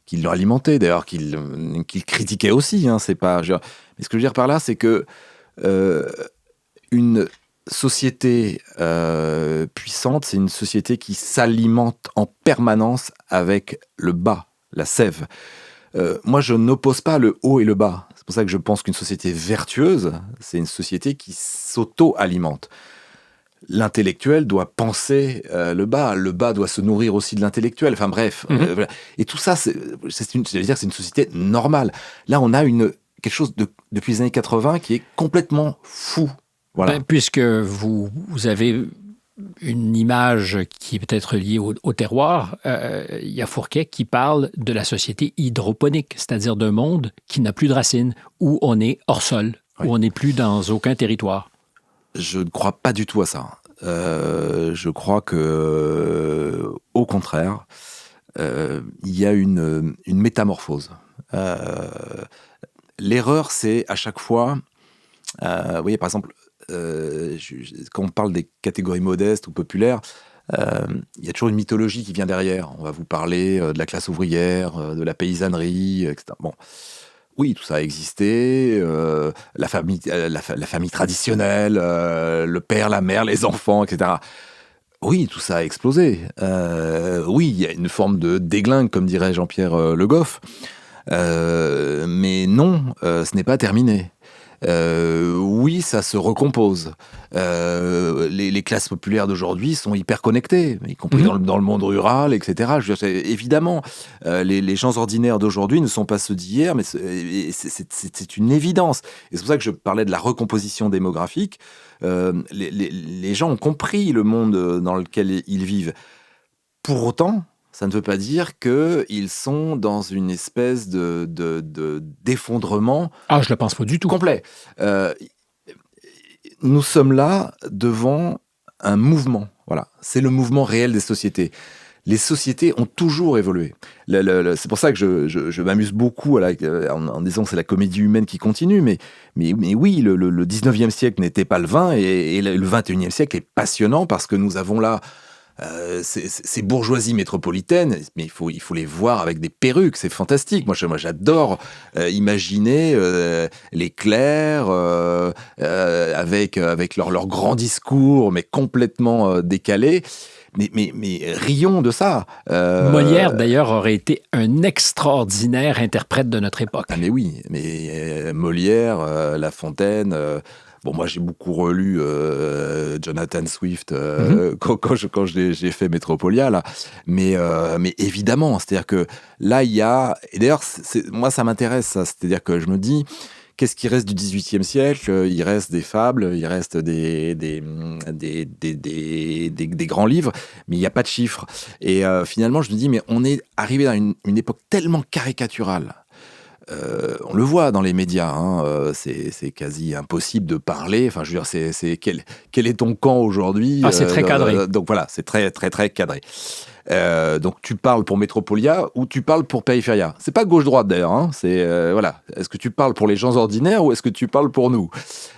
qui l'ont alimenté, d'ailleurs, qu'il critiquait aussi. Hein, c'est pas, mais ce que je veux dire par là, c'est que une société puissante, c'est une société qui s'alimente en permanence avec le bas, la sève. Moi, je n'oppose pas le haut et le bas. C'est pour ça que je pense qu'une société vertueuse, c'est une société qui s'auto-alimente. L'intellectuel doit penser le bas doit se nourrir aussi de l'intellectuel. Enfin bref, voilà. Et tout ça, c'est une société normale. Là, on a quelque chose depuis les années 80 qui est complètement fou. Voilà. Ben, puisque vous avez une image qui est peut-être liée au terroir, il y a Fourquet qui parle de la société hydroponique, c'est-à-dire d'un monde qui n'a plus de racines, où on est hors sol, où on n'est plus dans aucun territoire. Je ne crois pas du tout à ça. Je crois que, au contraire, il y a une métamorphose. L'erreur, c'est à chaque fois... vous voyez, par exemple, quand on parle des catégories modestes ou populaires, il y a toujours une mythologie qui vient derrière. On va vous parler de la classe ouvrière, de la paysannerie, etc. Bon. Oui, tout ça a existé, la famille traditionnelle, le père, la mère, les enfants, etc. Oui, tout ça a explosé. Oui, il y a une forme de déglingue, comme dirait Jean-Pierre Le Goff. Mais non, ce n'est pas terminé. Oui, ça se recompose. Les classes populaires d'aujourd'hui sont hyper connectées, y compris dans le monde rural, etc. Je veux dire, évidemment, les gens ordinaires d'aujourd'hui ne sont pas ceux d'hier, mais c'est une évidence. Et c'est pour ça que je parlais de la recomposition démographique. Les gens ont compris le monde dans lequel ils vivent. Pour autant, ça ne veut pas dire qu'ils sont dans une espèce d'effondrement. Ah, je ne le pense pas du tout. Complet. Nous sommes là devant un mouvement. Voilà. C'est le mouvement réel des sociétés. Les sociétés ont toujours évolué. C'est pour ça que je m'amuse beaucoup en disant que c'est la comédie humaine qui continue. Mais oui, le 19e siècle n'était pas le 20 et le 21e siècle est passionnant parce que nous avons là ces bourgeoisies métropolitaines, mais il faut les voir avec des perruques, c'est fantastique. Moi j'adore imaginer les clercs avec leur grand discours, mais complètement décalé. Mais rions de ça. Molière, d'ailleurs, aurait été un extraordinaire interprète de notre époque. Ah mais oui, mais Molière, La Fontaine... Bon, moi, j'ai beaucoup relu Jonathan Swift quand j'ai fait Métropolia, là. Mais évidemment, c'est-à-dire que là, il y a... Et d'ailleurs, moi, ça m'intéresse, ça. C'est-à-dire que je me dis, qu'est-ce qui reste du XVIIIe siècle ? Il reste des fables, il reste des grands livres, mais il n'y a pas de chiffres. Et finalement, je me dis, mais on est arrivé dans une époque tellement caricaturale. On le voit dans les médias, hein, c'est quasi impossible de parler. Enfin, je veux dire, quel est ton camp aujourd'hui ? Ah, c'est très cadré. Donc voilà, c'est très, très, très cadré. Donc tu parles pour Métropolia ou tu parles pour Périphéria. C'est pas gauche-droite d'ailleurs. Hein, voilà. Est-ce que tu parles pour les gens ordinaires ou est-ce que tu parles pour nous ?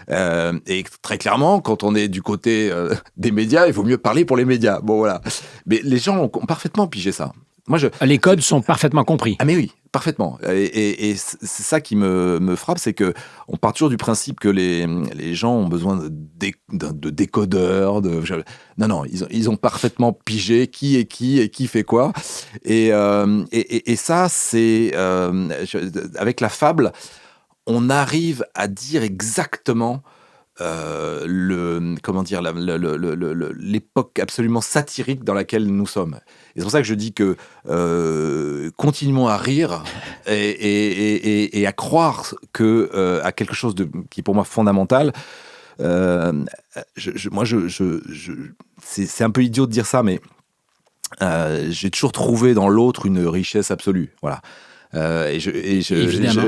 Et très clairement, quand on est du côté des médias, il vaut mieux parler pour les médias. Bon voilà. Mais les gens ont parfaitement pigé ça. Les codes sont parfaitement compris. Ah mais oui, parfaitement. Et c'est ça qui me frappe, c'est que on part toujours du principe que les gens ont besoin de décodeurs. Non, ils ont parfaitement pigé qui est qui et qui fait quoi. Et ça, c'est avec la fable, on arrive à dire exactement l'époque absolument satirique dans laquelle nous sommes. Et c'est pour ça que je dis que continuons à rire et à croire à quelque chose qui est pour moi fondamental. C'est un peu idiot de dire ça, mais j'ai toujours trouvé dans l'autre une richesse absolue. Voilà. Évidemment.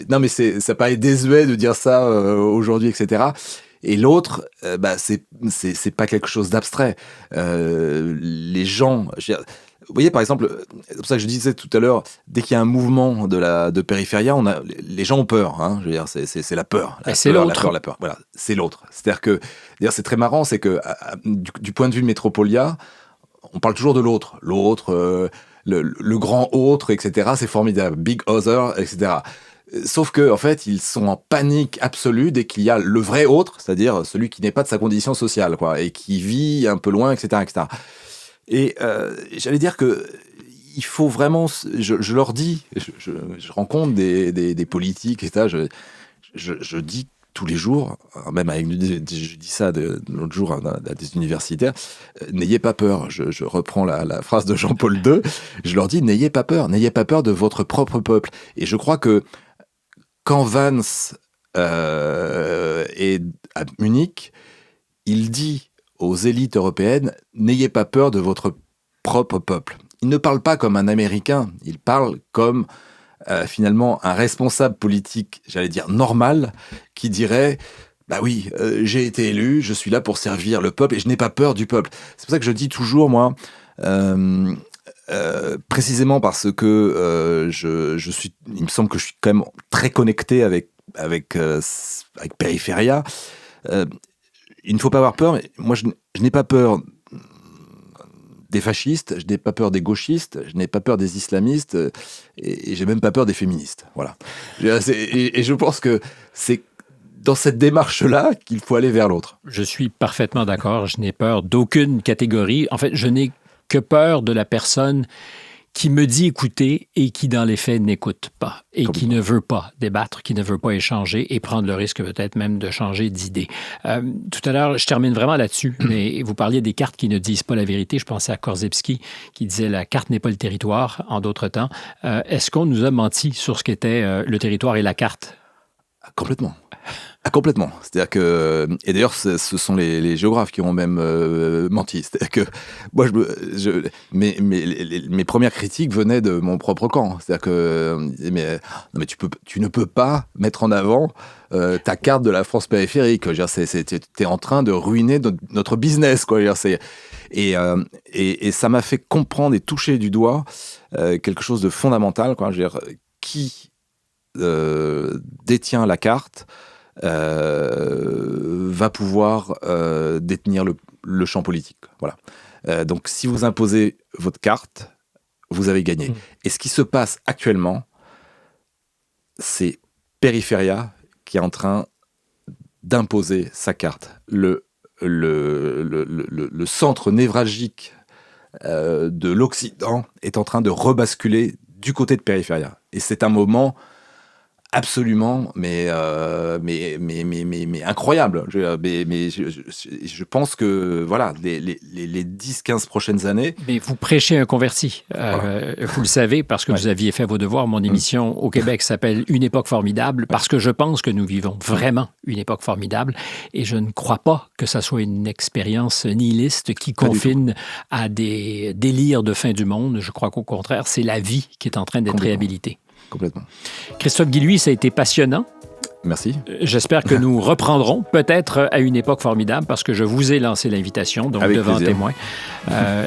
Non, mais ça paraît désuet de dire ça aujourd'hui, etc. Et l'autre, c'est pas quelque chose d'abstrait. Les gens... Vous voyez, par exemple, c'est pour ça que je disais tout à l'heure, dès qu'il y a un mouvement de périphéria, les gens ont peur. Hein, je veux dire, c'est la peur. C'est l'autre. La peur. Voilà, c'est l'autre. C'est-à-dire que, d'ailleurs, c'est très marrant, c'est que du point de vue de Métropolia, on parle toujours de l'autre. L'autre, le grand autre, etc. C'est formidable. Big Other, etc. Sauf que, en fait, ils sont en panique absolue dès qu'il y a le vrai autre, c'est-à-dire celui qui n'est pas de sa condition sociale, quoi, et qui vit un peu loin, etc., etc. Et j'allais dire que il faut vraiment, je leur dis, je rencontre des politiques, et ça, je dis tous les jours, même avec, je dis ça l'autre jour à des universitaires, n'ayez pas peur. Je reprends la phrase de Jean-Paul II. Je leur dis, n'ayez pas peur de votre propre peuple. Et je crois que quand Vance est à Munich, il dit aux élites européennes, n'ayez pas peur de votre propre peuple. Il ne parle pas comme un Américain, il parle comme finalement un responsable politique, j'allais dire normal, qui dirait bah oui, j'ai été élu, je suis là pour servir le peuple et je n'ai pas peur du peuple. C'est pour ça que je dis toujours, moi, précisément parce que je suis, il me semble que je suis quand même très connecté avec Périphéria. Il ne faut pas avoir peur, mais moi je n'ai pas peur des fascistes, je n'ai pas peur des gauchistes, je n'ai pas peur des islamistes, et j'ai même pas peur des féministes. Voilà. Et je pense que c'est dans cette démarche-là qu'il faut aller vers l'autre. Je suis parfaitement d'accord. Je n'ai peur d'aucune catégorie. En fait, je n'ai que peur de la personne qui me dit écouter et qui, dans les faits, n'écoute pas et qui ne veut pas débattre, qui ne veut pas échanger et prendre le risque peut-être même de changer d'idée. Tout à l'heure, je termine vraiment là-dessus, mais vous parliez des cartes qui ne disent pas la vérité. Je pensais à Korzybski qui disait « la carte n'est pas le territoire » en d'autres temps. Est-ce qu'on nous a menti sur ce qu'était le territoire et la carte? Complètement. Ah, complètement. C'est-à-dire que, et d'ailleurs, ce sont les géographes qui ont même menti. C'est-à-dire que moi, mes premières critiques venaient de mon propre camp. C'est-à-dire que, mais tu ne peux pas mettre en avant ta carte de la France périphérique. T'es en train de ruiner notre business, quoi. Et ça m'a fait comprendre et toucher du doigt quelque chose de fondamental, quoi. Qui détient la carte va pouvoir détenir le champ politique. Voilà. Donc, si vous imposez votre carte, vous avez gagné. Et ce qui se passe actuellement, c'est Périphéria qui est en train d'imposer sa carte. Le centre névralgique de l'Occident est en train de rebasculer du côté de Périphéria. Et c'est un moment absolument, mais incroyable. Je pense que voilà, les 10-15 prochaines années... Mais vous prêchez un converti. Voilà. Vous le savez, parce que vous aviez fait vos devoirs. Mon émission au Québec s'appelle « Une époque formidable », parce que je pense que nous vivons vraiment une époque formidable. Et je ne crois pas que ça soit une expérience nihiliste qui confine à des délires de fin du monde. Je crois qu'au contraire, c'est la vie qui est en train d'être réhabilitée. Complètement. Christophe Guilluy, ça a été passionnant. Merci. J'espère que nous reprendrons peut-être à une époque formidable parce que je vous ai lancé l'invitation, donc avec devant plaisir. témoin.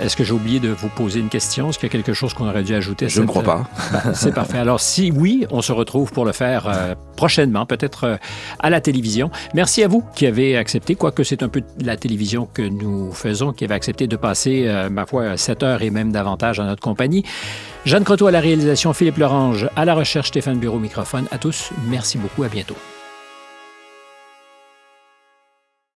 Est-ce que j'ai oublié de vous poser une question? Est-ce qu'il y a quelque chose qu'on aurait dû ajouter? Je ne crois pas. C'est parfait. Alors, si oui, on se retrouve pour le faire prochainement, peut-être à la télévision. Merci à vous qui avez accepté, quoique c'est un peu la télévision que nous faisons, qui avez accepté de passer, ma foi, 7 heures et même davantage en notre compagnie. Jeanne Croteau à la réalisation, Philippe Lorange à la recherche, Stéphane Bureau au microphone. À tous, merci beaucoup, à bientôt.